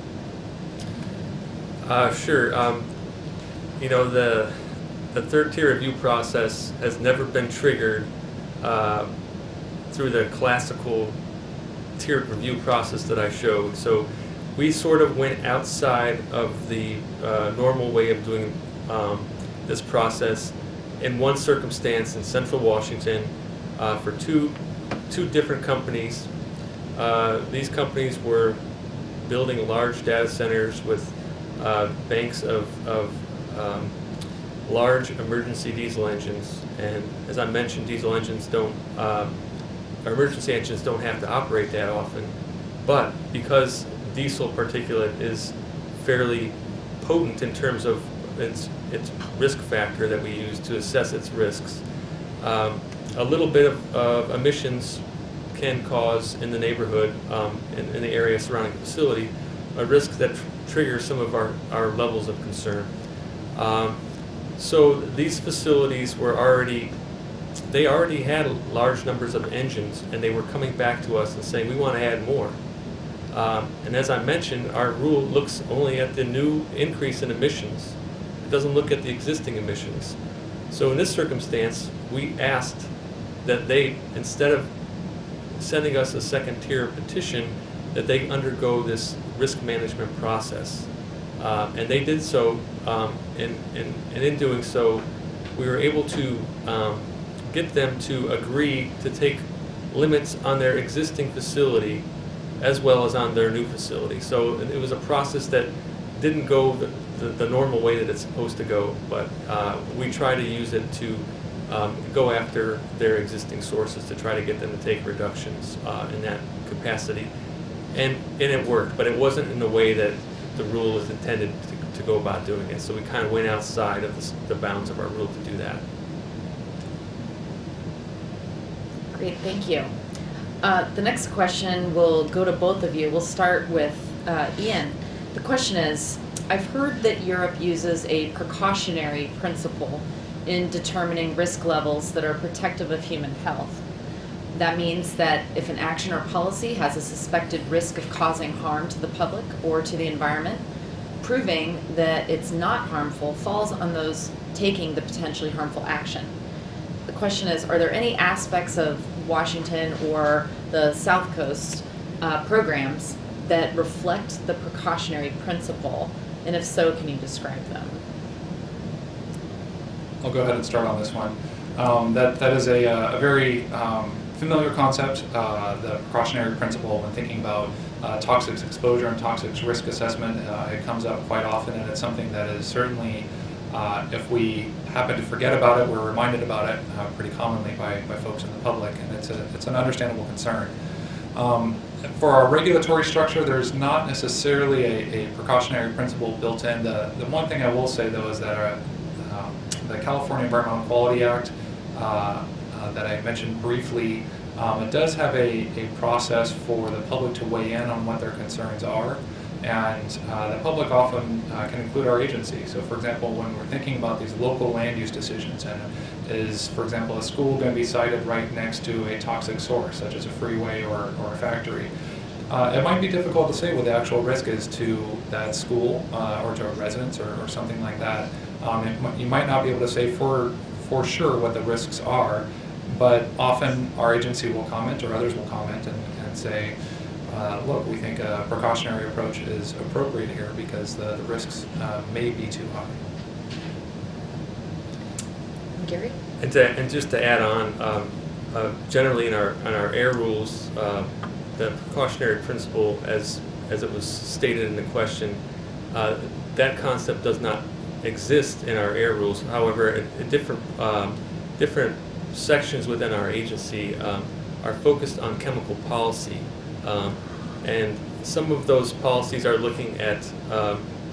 Sure. You know, the third-tier review process has never been triggered through the classical tiered review process that I showed. So we sort of went outside of the normal way of doing this process in one circumstance in Central Washington for two different companies. These companies were building large data centers with banks of large emergency diesel engines, and as I mentioned, diesel engines emergency engines don't have to operate that often, but because diesel particulate is fairly potent in terms of its risk factor that we use to assess its risks, a little bit of emissions can cause in the neighborhood, in the area surrounding the facility, a risk that triggers some of our levels of concern. So these facilities were already had large numbers of engines, and they were coming back to us and saying, we want to add more. And as I mentioned, our rule looks only at the new increase in emissions. It doesn't look at the existing emissions. So in this circumstance, we asked that they, instead of sending us a second-tier petition, that they undergo this risk management process. And they did so, and in doing so, we were able to get them to agree to take limits on their existing facility as well as on their new facility. So it was a process that didn't go the normal way that it's supposed to go, but we try to use it to go after their existing sources to try to get them to take reductions in that capacity. And it worked, but it wasn't in the way that the rule is intended to go about doing it. So we kind of went outside of the bounds of our rule to do that. Great, thank you. The next question will go to both of you. We'll start with Ian. The question is, I've heard that Europe uses a precautionary principle in determining risk levels that are protective of human health. That means that if an action or policy has a suspected risk of causing harm to the public or to the environment, proving that it's not harmful falls on those taking the potentially harmful action. The question is, are there any aspects of Washington or the South Coast programs that reflect the precautionary principle? And if so, can you describe them? I'll go ahead and start on this one. That is a very familiar concept, the precautionary principle when thinking about toxics exposure and toxics risk assessment. It comes up quite often, and it's something that is certainly, if we happen to forget about it, we're reminded about it pretty commonly by folks in the public, and it's an understandable concern. For our regulatory structure, there's not necessarily a precautionary principle built in. The one thing I will say, though, is that the California Environmental Quality Act that I mentioned briefly, it does have a process for the public to weigh in on what their concerns are, and the public often can include our agency. So, for example, when we're thinking about these local land use decisions, and is, for example, a school going to be sited right next to a toxic source, such as a freeway or a factory, it might be difficult to say what the actual risk is to that school or to a residence or something like that. You might not be able to say for sure what the risks are, but often our agency will comment or others will comment and say, look, we think a precautionary approach is appropriate here because the risks may be too high. Gary? And just to add on, generally in our air rules, the precautionary principle, as it was stated in the question, that concept does not exist in our air rules. However, different sections within our agency are focused on chemical policy, and some of those policies are looking at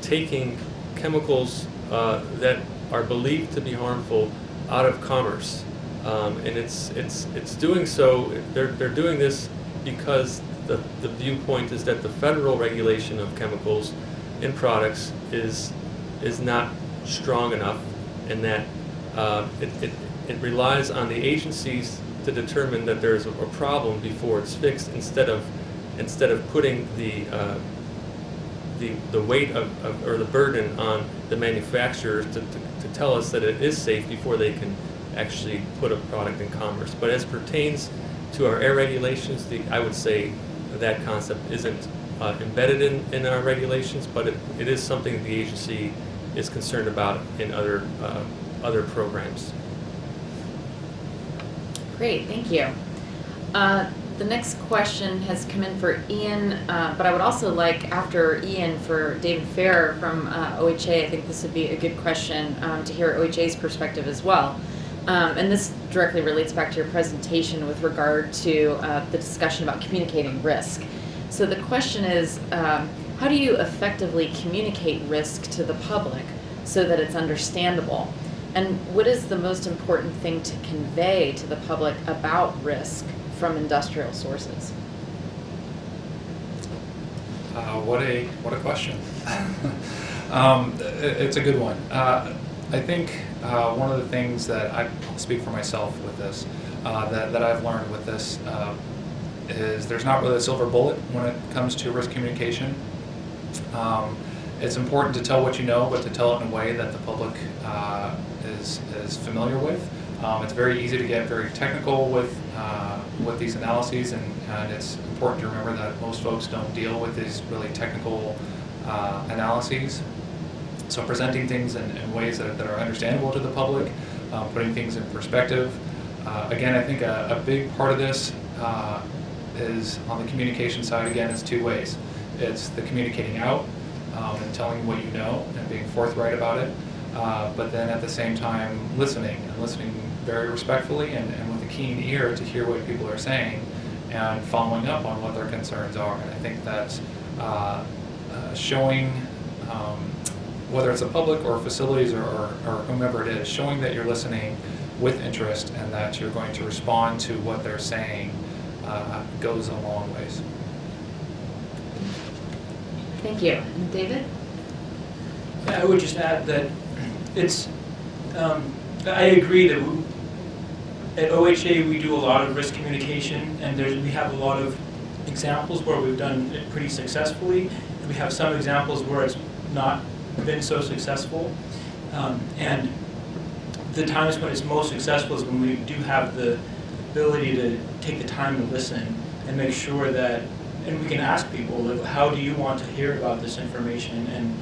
taking chemicals that are believed to be harmful out of commerce, and it's doing so. They're doing this because the viewpoint is that the federal regulation of chemicals in products is not strong enough, and that it relies on the agencies to determine that there's a problem before it's fixed, instead of putting the weight of or the burden on the manufacturers to tell us that it is safe before they can actually put a product in commerce. But as pertains to our air regulations, I would say that concept isn't embedded in our regulations, but it is something the agency is concerned about in other programs. Great, thank you. The next question has come in for Ian, but I would also like, after Ian, for David Fair from OHA. I think this would be a good question to hear OHA's perspective as well. And this directly relates back to your presentation with regard to the discussion about communicating risk. So the question is, how do you effectively communicate risk to the public so that it's understandable? And what is the most important thing to convey to the public about risk from industrial sources? What a question. It's a good one. I think one of the things that I'll speak for myself with this, that I've learned with this, is there's not really a silver bullet when it comes to risk communication. It's important to tell what you know, but to tell it in a way that the public is familiar with. It's very easy to get very technical with these analyses, and it's important to remember that most folks don't deal with these really technical analyses. So presenting things in ways that are understandable to the public, putting things in perspective. Again, I think a big part of this is on the communication side. Again, it's two ways. It's the communicating out and telling what you know and being forthright about it, but then at the same time listening very respectfully and with a keen ear to hear what people are saying and following up on what their concerns are. And I think that's showing, whether it's the public or facilities or whomever it is, showing that you're listening with interest and that you're going to respond to what they're saying goes a long ways. Thank you. And David? I would just add that it's, I agree that at OHA we do a lot of risk communication, and we have a lot of examples where we've done it pretty successfully, and we have some examples where it's not been so successful. And the times when it's most successful is when we do have the ability to take the time to listen and make sure that, and we can ask people, like, how do you want to hear about this information, and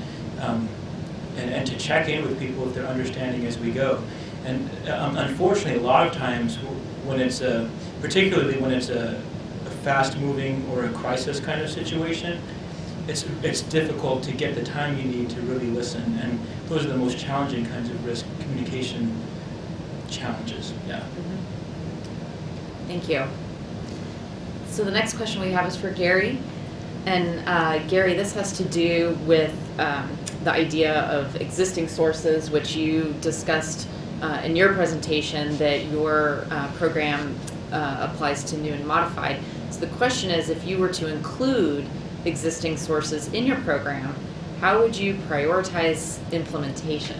to check in with people if they're understanding as we go. And unfortunately, a lot of times when it's particularly when it's a fast-moving or a crisis kind of situation, it's difficult to get the time you need to really listen, and those are the most challenging kinds of risk communication challenges. Yeah. Thank you. So the next question we have is for Gary. And Gary, this has to do with the idea of existing sources, which you discussed in your presentation, that your program applies to new and modified. So the question is, if you were to include existing sources in your program, how would you prioritize implementation?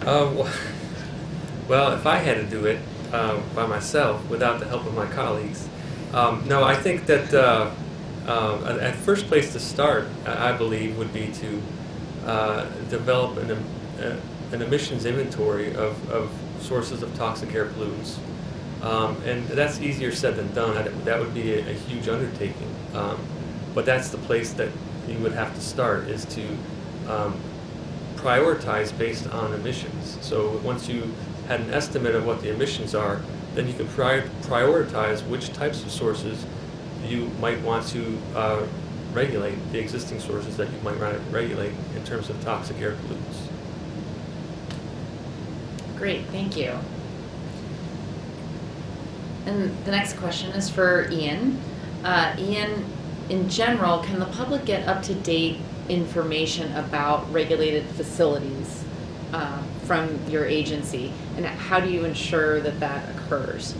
Well, if I had to do it by myself without the help of my colleagues, no, I think that a first place to start, I believe, would be to develop an emissions inventory of sources of toxic air pollutants. And that's easier said than done. That would be a huge undertaking. But that's the place that you would have to start, is to prioritize based on emissions. So once you had an estimate of what the emissions are, then you can prioritize which types of sources you might want to regulate, the existing sources that you might want to regulate in terms of toxic air pollutants. Great, thank you. And the next question is for Ian. Ian, in general, can the public get up-to-date information about regulated facilities from your agency? And how do you ensure that that occurs?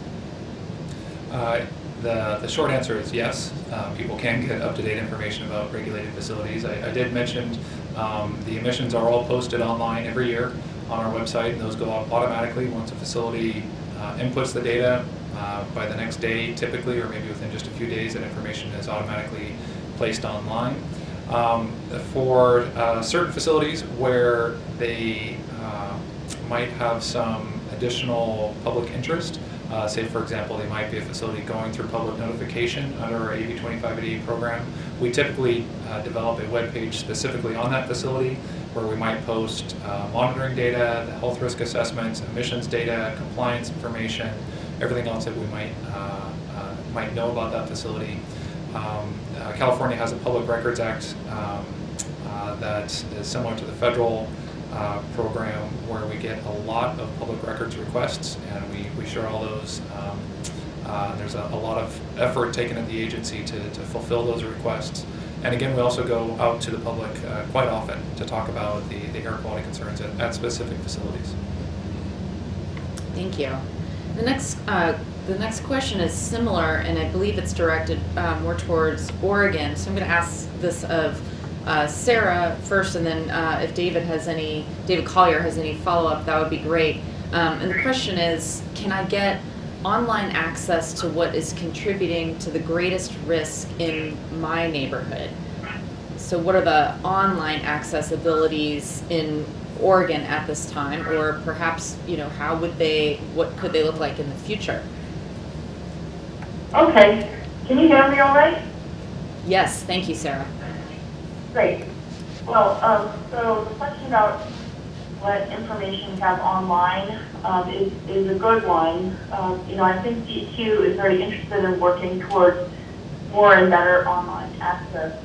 The short answer is yes. People can get up-to-date information about regulated facilities. I did mention the emissions are all posted online every year on our website, and those go up automatically once a facility inputs the data. By the next day, typically, or maybe within just a few days, that information is automatically placed online. For certain facilities where they might have some additional public interest, say for example they might be a facility going through public notification under our AB 2580 program, we typically develop a web page specifically on that facility where we might post monitoring data, the health risk assessments, emissions data, compliance information, everything else that we might know about that facility. California has a Public Records Act that is similar to the federal program, where we get a lot of public records requests, and we share all those. There's a lot of effort taken at the agency to fulfill those requests. And again, we also go out to the public quite often to talk about the air quality concerns at specific facilities. Thank you. The next question is similar, and I believe it's directed more towards Oregon. So I'm going to ask this of Sarah first, and then if David Collier has any follow-up, that would be great. And the question is, can I get online access to what is contributing to the greatest risk in my neighborhood? So what are the online access abilities in Oregon at this time, or perhaps, what could they look like in the future? Okay, can you hear me all right? Yes, thank you, Sarah. Great. Well, so the question about what information we have online is a good one. I think DEQ is very interested in working towards more and better online access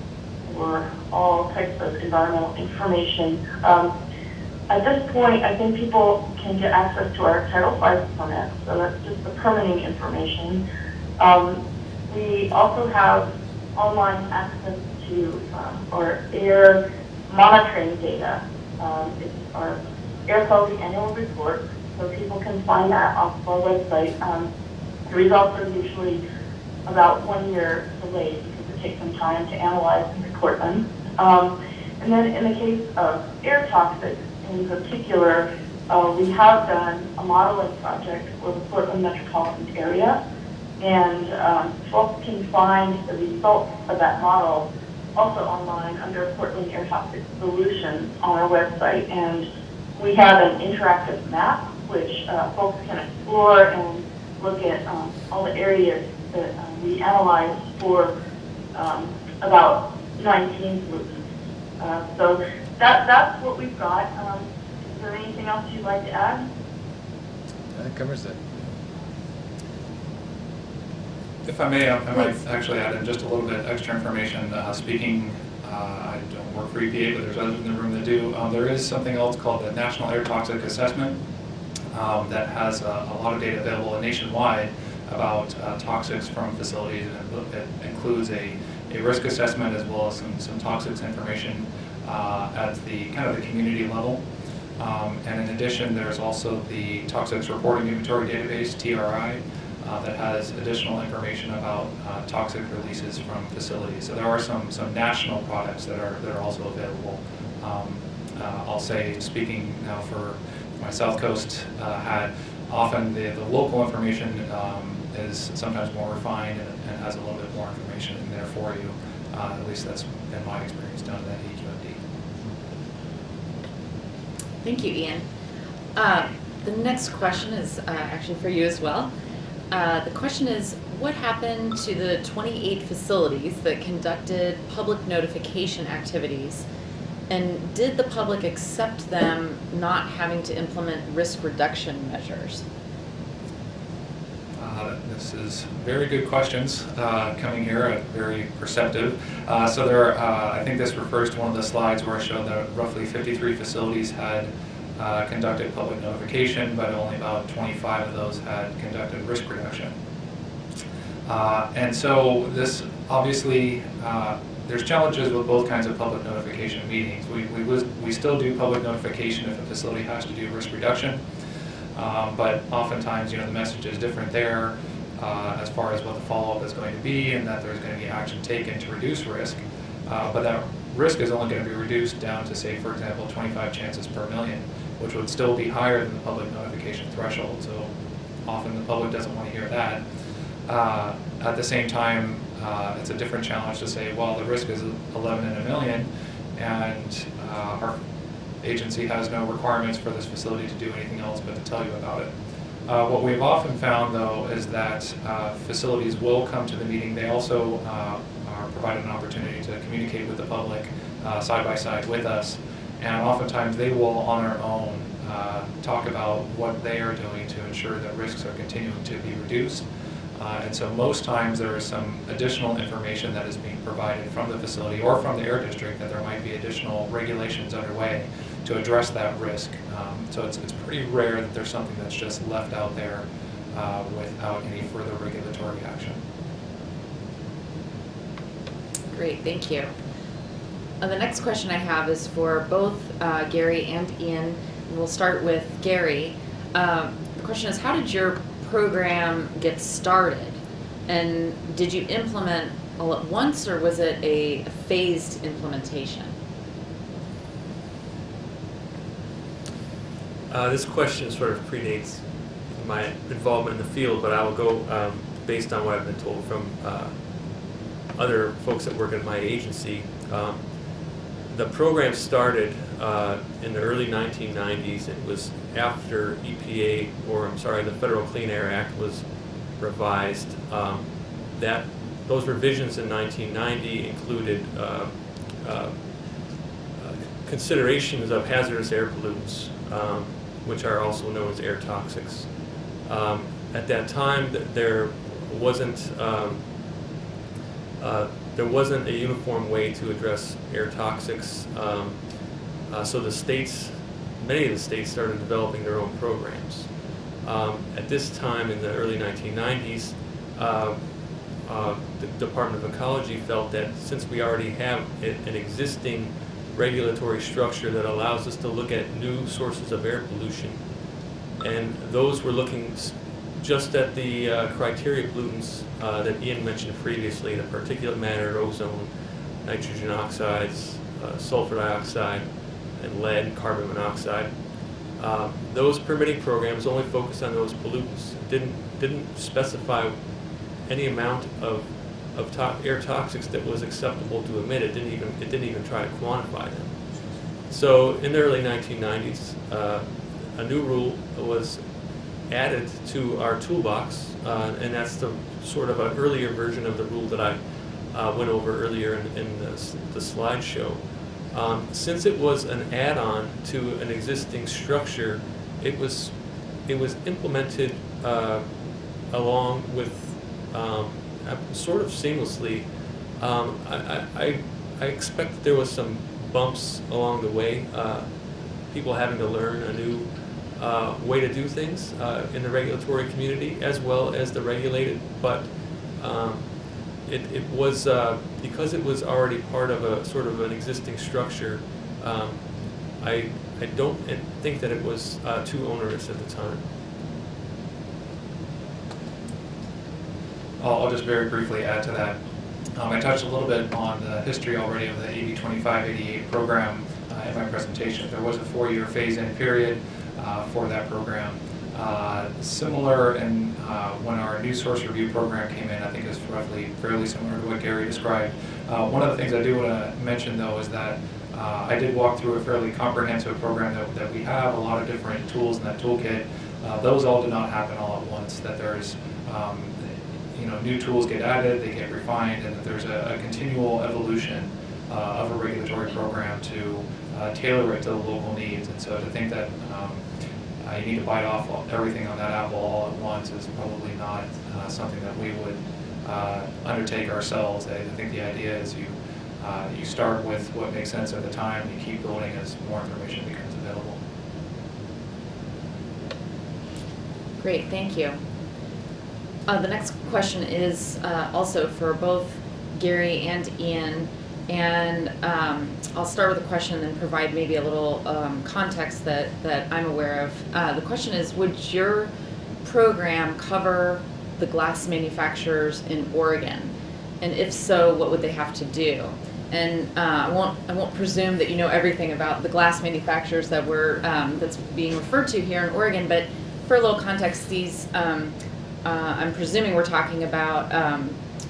for all types of environmental information. At this point, I think people can get access to our Title V permit, so that's just the permitting information. We also have online access to our air monitoring data. It's our air quality annual report, so people can find that off of our website. The results are usually about 1 year delayed because it takes some time to analyze and record them. And then in the case of air toxics in particular, we have done a modeling project for the Portland metropolitan area, and folks can find the results of that model also online under Portland Air Toxic Solutions on our website. And we have an interactive map which folks can explore and look at all the areas that we analyzed for about 19 pollutants. So that's what we've got. there anything else you'd like to add? That covers it. If I may, I might actually add in just a little bit extra information. Speaking, I don't work for EPA, but there's others in the room that do. There is something else called the National Air Toxic Assessment that has a lot of data available nationwide about toxics from facilities, and it includes a risk assessment as well as some toxics information at the kind of the community level. And in addition, there's also the Toxics Reporting Inventory Database, TRI, that has additional information about toxic releases from facilities. So there are some national products that are also available. I'll say, speaking now for my South Coast, had often the local information is sometimes more refined and has a little bit more information in there for you. At least that's been my experience down at EQMD. Thank you, Ian. The next question is actually for you as well. The question is, what happened to the 28 facilities that conducted public notification activities, and did the public accept them not having to implement risk reduction measures? This is very good questions coming here, very perceptive. So there are, I think this refers to one of the slides where I showed that roughly 53 facilities had conducted public notification, but only about 25 of those had conducted risk reduction. And so this obviously, there's challenges with both kinds of public notification meetings. We still do public notification if a facility has to do risk reduction, but oftentimes, the message is different there as far as what the follow-up is going to be, and that there's going to be action taken to reduce risk. But that risk is only going to be reduced down to, say, for example, 25 chances per million, which would still be higher than the public notification threshold. So often the public doesn't want to hear that. At the same time, it's a different challenge to say, well, the risk is 11 in a million, and our agency has no requirements for this facility to do anything else but to tell you about it. What we've often found, though, is that facilities will come to the meeting. They also are provided an opportunity to communicate with the public side by side with us, and oftentimes they will, on their own, talk about what they are doing to ensure that risks are continuing to be reduced. And so most times there is some additional information that is being provided from the facility or from the air district that there might be additional regulations underway to address that risk. So it's pretty rare that there's something that's just left out there without any further regulatory action. Great, thank you. The next question I have is for both Gary and Ian. And we'll start with Gary. The question is, how did your program get started? And did you implement all at once, or was it a phased implementation? This question sort of predates my involvement in the field, but I will go based on what I've been told from other folks that work at my agency. The program started in the early 1990s. It was after EPA, the Federal Clean Air Act was revised. Those revisions in 1990 included considerations of hazardous air pollutants, which are also known as air toxics. At that time, there wasn't a uniform way to address air toxics, so many of the states started developing their own programs. At this time, in the early 1990s, the Department of Ecology felt that since we already have an existing regulatory structure that allows us to look at new sources of air pollution, and those were looking just at the criteria pollutants that Ian mentioned previously, the particulate matter, ozone, nitrogen oxides, sulfur dioxide, and lead, carbon monoxide. Those permitting programs only focused on those pollutants. Didn't specify any amount of air toxics that was acceptable to emit. It didn't even try to quantify them. So in the early 1990s, a new rule was added to our toolbox, and that's the sort of an earlier version of the rule that I went over earlier in the slideshow. Since it was an add-on to an existing structure, it was implemented along with sort of seamlessly. I expect that there was some bumps along the way, people having to learn a new way to do things in the regulatory community as well as the regulated, but it was, because it was already part of a sort of an existing structure, I don't think that it was too onerous at the time. I'll just very briefly add to that. I touched a little bit on the history already of the AB 2588 program in my presentation. There was a 4-year phase-in period for that program. Similar in when our new source review program came in, I think is roughly fairly similar to what Gary described. One of the things I do want to mention though is that I did walk through a fairly comprehensive program that we have, a lot of different tools in that toolkit. Those all do not happen all at once, that there's new tools get added, they get refined, and that there's a continual evolution of a regulatory program to tailor it to the local needs. And so to think that you need to bite off everything on that apple all at once is probably not something that we would undertake ourselves. I think the idea is you start with what makes sense at the time, you keep building as more information becomes available. Great, thank you. The next question is also for both Gary and Ian, and I'll start with a question and then provide maybe a little context that I'm aware of. The question is, would your program cover the glass manufacturers in Oregon? And if so, what would they have to do? And I won't presume that you know everything about the glass manufacturers that that's being referred to here in Oregon, but for a little context, these I'm presuming we're talking about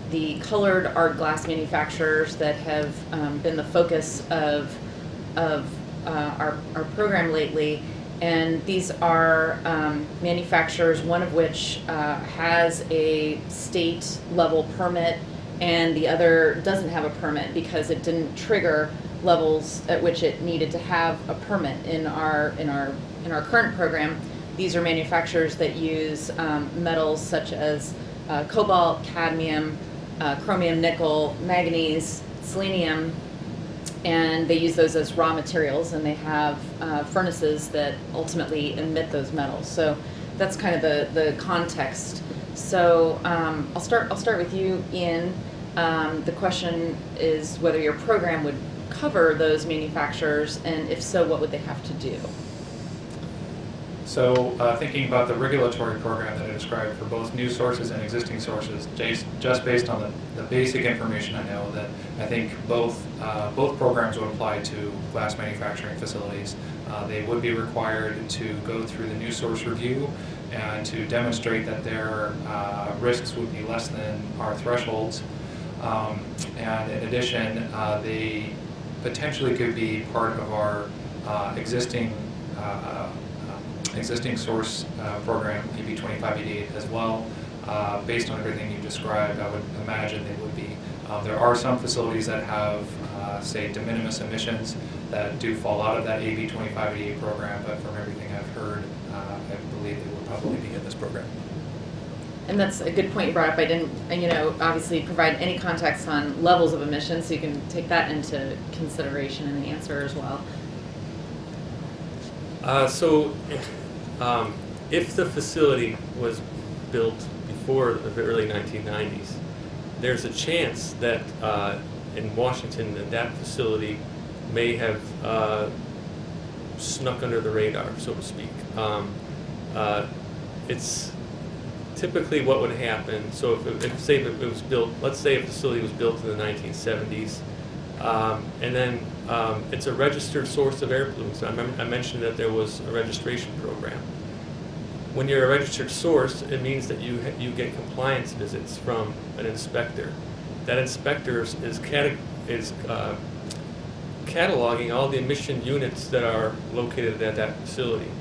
the colored art glass manufacturers that have been the focus of our program lately. And these are manufacturers, one of which has a state level permit and the other doesn't have a permit because it didn't trigger levels at which it needed to have a permit in our current program. These are manufacturers that use metals such as cobalt, cadmium, chromium, nickel, manganese, selenium, and they use those as raw materials, and they have furnaces that ultimately emit those metals. So that's kind of the context. So I'll start with you, Ian. The question is whether your program would cover those manufacturers, and if so, what would they have to do? So thinking about the regulatory program that I described for both new sources and existing sources, just based on the basic information I know, that I think both programs would apply to glass manufacturing facilities. They would be required to go through the new source review and to demonstrate that their risks would be less than our thresholds. And in addition, they potentially could be part of our existing source program, AB 2588 as well. Based on everything you described, I would imagine they would be. There are some facilities that have, say, de minimis emissions that do fall out of that AB 2588 program, but from everything I've heard, I believe they would probably be in this program. And that's a good point you brought up. I didn't, obviously provide any context on levels of emissions, so you can take that into consideration in the answer as well. If the facility was built before the early 1990s, there's a chance that in Washington that facility may have snuck under the radar, so to speak. It's typically what would happen. So if it was built, let's say a facility was built in the 1970s, and then it's a registered source of air pollutants. I mentioned that there was a registration program. When you're a registered source, it means that you get compliance visits from an inspector. That inspector is cataloging all the emission units that are located at that facility.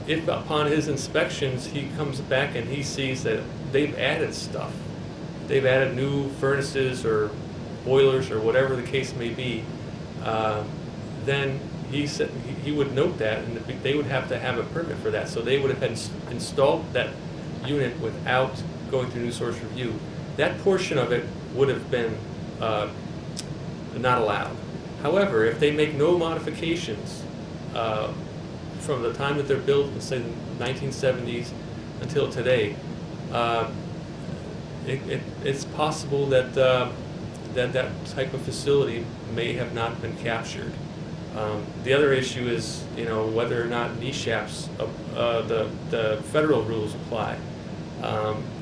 If upon his inspections he comes back and he sees that they've added stuff, they've added new furnaces or boilers or whatever the case may be, then he said he would note that, and they would have to have a permit for that. So they would have installed that unit without going through new source review. That portion of it would have been not allowed. However, if they make no modifications from the time that they're built, let's say the 1970s until today, it's possible that that type of facility may have not been captured. The other issue is, whether or not NESHAPs, the federal rules apply.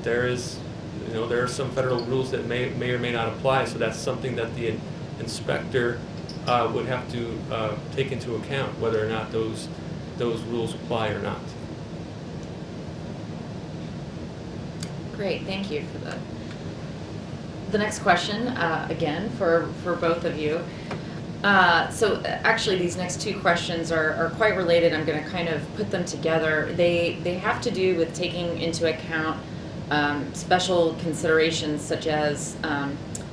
There are some federal rules that may or may not apply, so that's something that the inspector would have to take into account, whether or not those rules apply or not. Great, thank you for that. The next question, again, for both of you. So actually these next two questions are quite related. I'm going to kind of put them together. They have to do with taking into account special considerations such as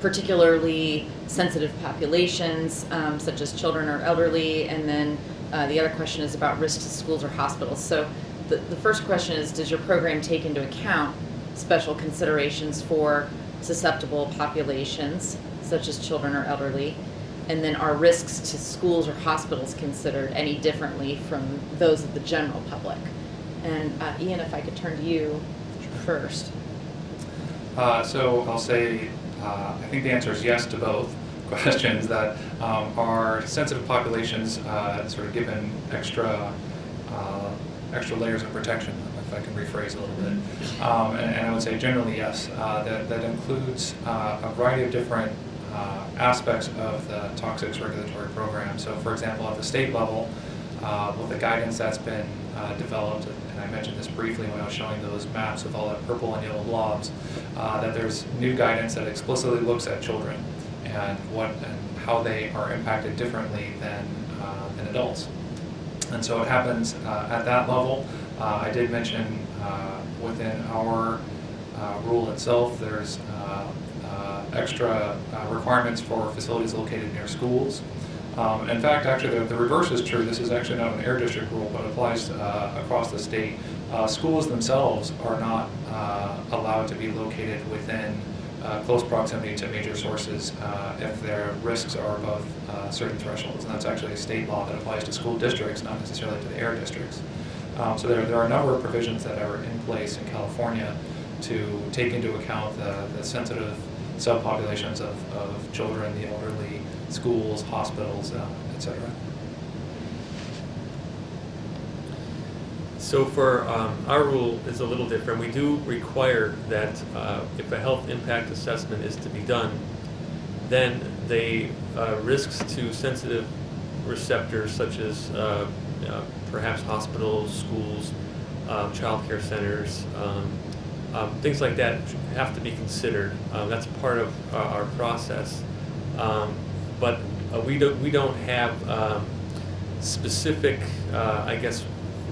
particularly sensitive populations, such as children or elderly, and then the other question is about risks to schools or hospitals. So the first question is, does your program take into account special considerations for susceptible populations, such as children or elderly? And then are risks to schools or hospitals considered any differently from those of the general public? And Ian, if I could turn to you first. So I'll say, I think the answer is yes to both questions, that are sensitive populations sort of given extra layers of protection, if I can rephrase a little bit. And I would say generally yes. That includes a variety of different aspects of the toxics regulatory program. So for example, at the state level, with the guidance that's been developed, and I mentioned this briefly when I was showing those maps with all the purple and yellow blobs, that there's new guidance that explicitly looks at children and how they are impacted differently than adults. And so it happens at that level. I did mention within our rule itself, there's extra requirements for facilities located near schools. In fact, actually, the reverse is true. This is actually not an air district rule, but applies across the state. Schools themselves are not allowed to be located within close proximity to major sources if their risks are above certain thresholds. And that's actually a state law that applies to school districts, not necessarily to the air districts. So there are a number of provisions that are in place in California to take into account the sensitive subpopulations of children, the elderly, schools, hospitals, etc. So for our rule is a little different. We do require that if a health impact assessment is to be done, then the risks to sensitive receptors such as perhaps hospitals, schools, child care centers, things like that have to be considered. That's part of our process. But we don't have specific, I guess,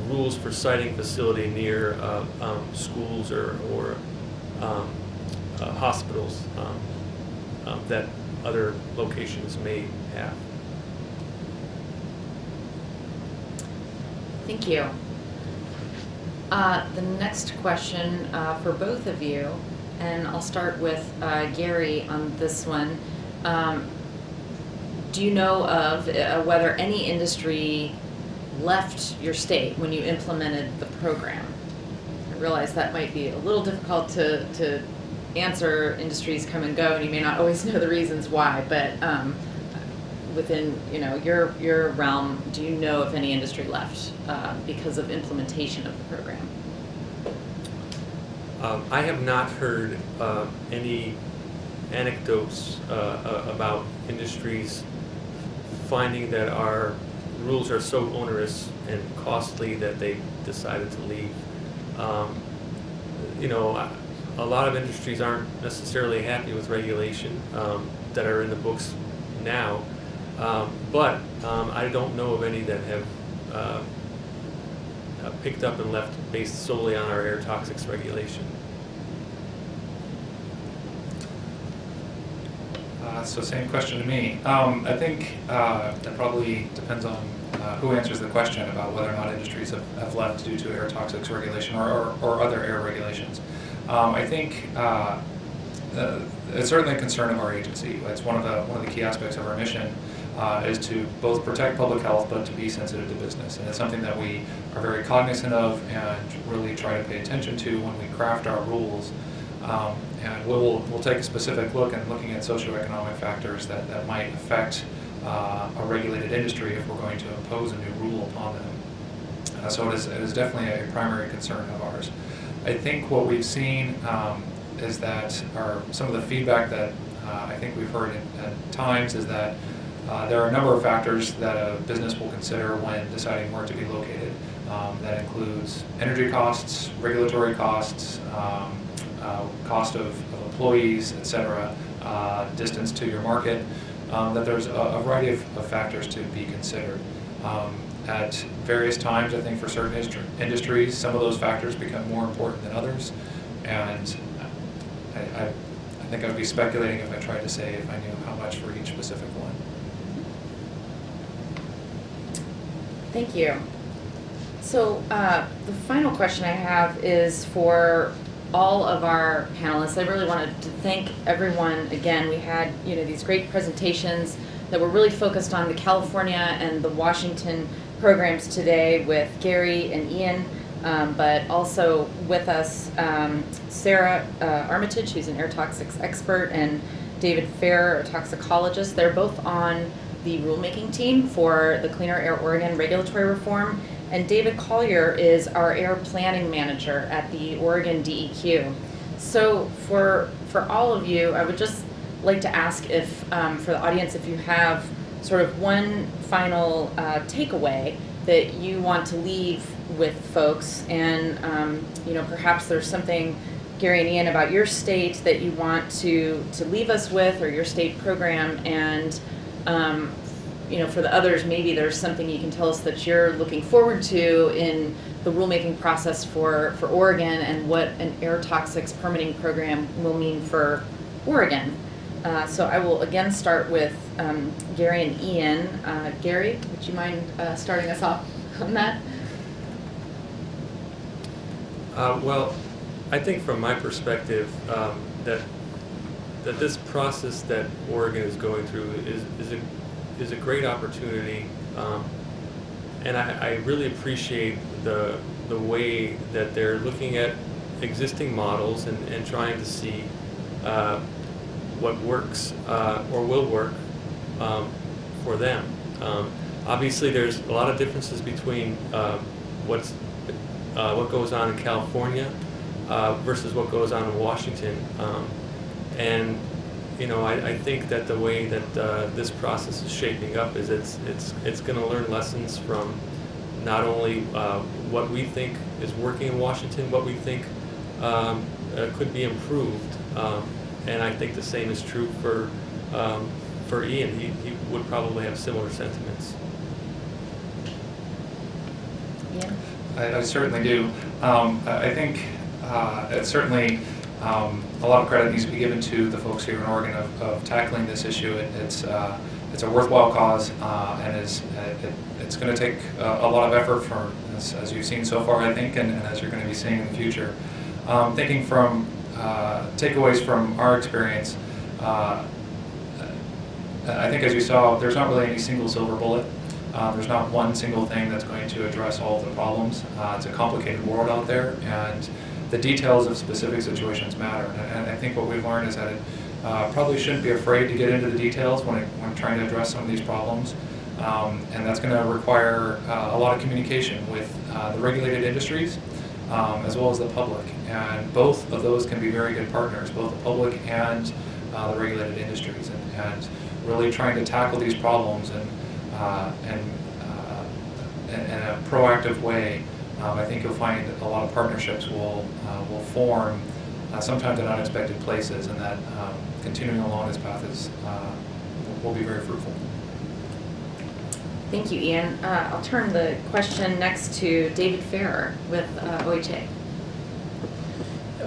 rules for siting facility near schools or hospitals that other locations may have. Thank you. The next question for both of you, and I'll start with Gary on this one. Do you know of whether any industry left your state when you implemented the program? I realize that might be a little difficult to answer. Industries come and go, and you may not always know the reasons why, but within your realm, do you know if any industry left because of implementation of the program? I have not heard any anecdotes about industries finding that our rules are so onerous and costly that they decided to leave. A lot of industries aren't necessarily happy with regulation that are in the books now, but I don't know of any that have picked up and left based solely on our air toxics regulation. So same question to me. I think that probably depends on who answers the question about whether or not industries have left due to air toxics regulation or other air regulations. I think it's certainly a concern of our agency. It's one of the key aspects of our mission is to both protect public health but to be sensitive to business. And it's something that we are very cognizant of and really try to pay attention to when we craft our rules. And we'll take a specific look and looking at socioeconomic factors that might affect a regulated industry if we're going to impose a new rule upon them. So it is definitely a primary concern of ours. I think what we've seen is that some of the feedback that I think we've heard at times is that there are a number of factors that a business will consider when deciding where to be located. That includes energy costs, regulatory costs, cost of employees, et cetera, distance to your market, that there's a variety of factors to be considered. At various times, I think for certain industries, some of those factors become more important than others, and I think I would be speculating if I tried to say if I knew how much for each specific one. Thank you. So the final question I have is for all of our panelists. I really wanted to thank everyone again. We had these great presentations that were really focused on the California and the Washington programs today with Gary and Ian, but also with us Sarah Armitage, who's an air toxics expert, and David Fair, a toxicologist. They're both on the rulemaking team for the Cleaner Air Oregon regulatory reform. And David Collier is our air planning manager at the Oregon DEQ. So for all of you, I would just like to ask if, for the audience, if you have sort of one final takeaway that you want to leave with folks, and perhaps there's something, Gary and Ian, about your state that you want to leave us with, or your state program, and for the others, maybe there's something you can tell us that you're looking forward to in the rulemaking process for Oregon, and what an air toxics permitting program will mean for Oregon. So I will again start with Gary and Ian. Gary, would you mind starting us off on that? Well, I think from my perspective that this process that Oregon is going through is a great opportunity, and I really appreciate the way that they're looking at existing models and trying to see what works or will work for them. Obviously, there's a lot of differences between what goes on in California versus what goes on in Washington, and I think that the way that this process is shaping up is it's going to learn lessons from not only what we think is working in Washington, what we think could be improved, and I think the same is true for Ian. He would probably have similar sentiments. Yeah. I certainly do. I think it's certainly a lot of credit needs to be given to the folks here in Oregon of tackling this issue. It's a worthwhile cause, and it's going to take a lot of effort from, as you've seen so far, I think, and as you're going to be seeing in the future. Thinking from takeaways from our experience, I think as you saw, there's not really any single silver bullet. There's not one single thing that's going to address all of the problems. It's a complicated world out there, and the details of specific situations matter. And I think what we've learned is that it probably shouldn't be afraid to get into the details when trying to address some of these problems. And that's going to require a lot of communication with the regulated industries as well as the public. And both of those can be very good partners, both the public and the regulated industries. And really trying to tackle these problems in a proactive way. I think you'll find a lot of partnerships will form sometimes in unexpected places, and that continuing along this path will be very fruitful. Thank you, Ian. I'll turn the question next to David Farrer with OHA.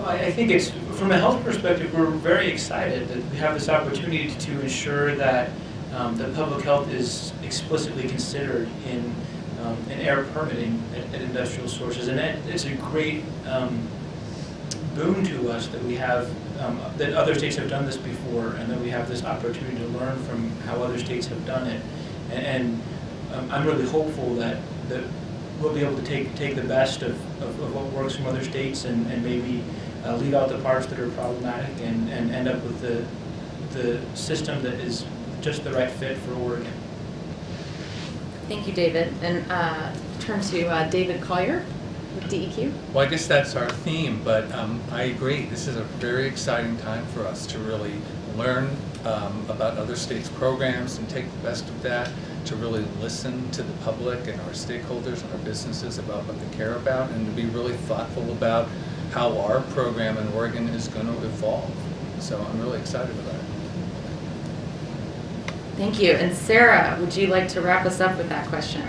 I think it's, from a health perspective, we're very excited that we have this opportunity to ensure that that public health is explicitly considered in air permitting at industrial sources, and it's a great boon to us that we have that other states have done this before, and that we have this opportunity to learn from how other states have done it. And I'm really hopeful that we'll be able to take the best of what works from other states and maybe leave out the parts that are problematic and end up with the system that is just the right fit for Oregon. Thank you, David. And turn to David Collier with DEQ. Well, I guess that's our theme, but I agree. This is a very exciting time for us to really learn about other states' programs and take the best of that, to really listen to the public and our stakeholders and our businesses about what they care about, and to be really thoughtful about how our program in Oregon is going to evolve. So I'm really excited about it. Thank you. And Sarah, would you like to wrap us up with that question?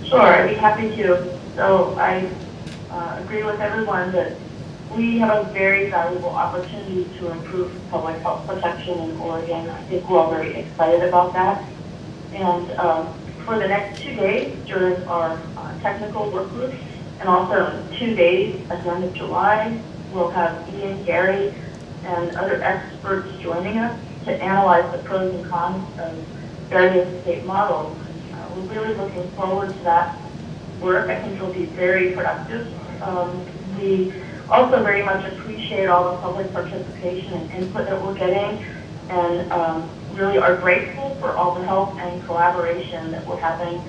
Sure, I'd be happy to. So I agree with everyone that we have a very valuable opportunity to improve public health protection in Oregon. I think we're all very excited about that. And for the next 2 days during our technical work group, and also in 2 days at the end of July, we'll have Ian, Gary, and other experts joining us to analyze the pros and cons of various state models. We're really looking forward to that work. I think it'll be very productive. We also very much appreciate all the public participation and input that we're getting, and really are grateful for all the help and collaboration that we're having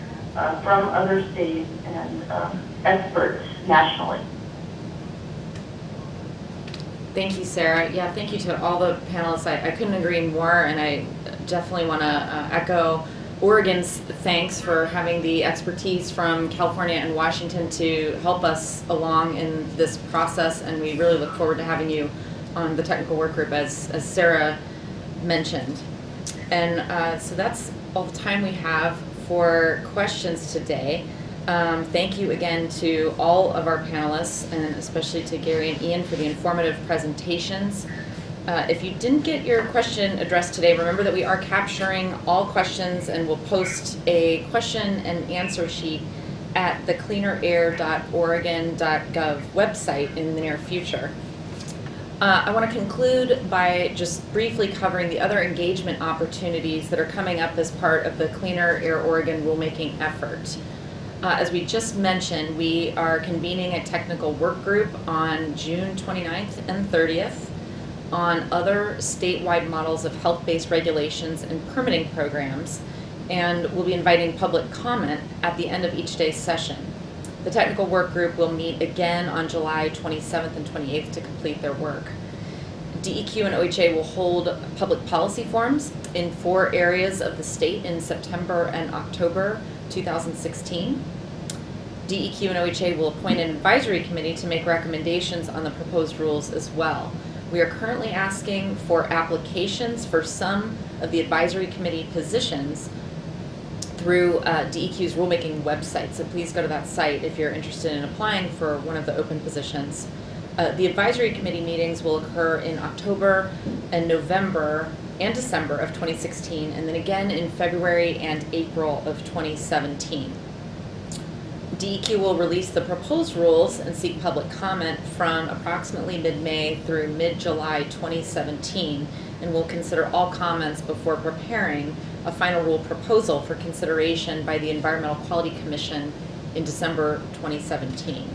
from other states and experts nationally. Thank you, Sarah. Yeah, thank you to all the panelists. I couldn't agree more, and I definitely want to echo Oregon's thanks for having the expertise from California and Washington to help us along in this process, and we really look forward to having you on the technical work group, as Sarah mentioned. And so that's all the time we have for questions today. Thank you again to all of our panelists, and especially to Gary and Ian for the informative presentations. If you didn't get your question addressed today, remember that we are capturing all questions, and we'll post a question and answer sheet at the cleanerair.oregon.gov website in the near future. I want to conclude by just briefly covering the other engagement opportunities that are coming up as part of the Cleaner Air Oregon rulemaking effort. As we just mentioned, we are convening a technical work group on June 29th and 30th on other statewide models of health-based regulations and permitting programs, and we'll be inviting public comment at the end of each day's session. The technical work group will meet again on July 27th and 28th to complete their work. DEQ and OHA will hold public policy forums in 4 areas of the state in September and October 2016. DEQ and OHA will appoint an advisory committee to make recommendations on the proposed rules as well. We are currently asking for applications for some of the advisory committee positions through DEQ's rulemaking website, so please go to that site if you're interested in applying for one of the open positions. The advisory committee meetings will occur in October and November and December of 2016, and then again in February and April of 2017. DEQ will release the proposed rules and seek public comment from approximately mid-May through mid-July 2017, and will consider all comments before preparing a final rule proposal for consideration by the Environmental Quality Commission in December 2017.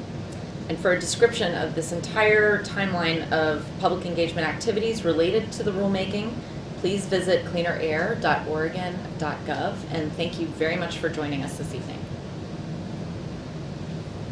And for a description of this entire timeline of public engagement activities related to the rulemaking, please visit cleanerair.oregon.gov, and thank you very much for joining us this evening.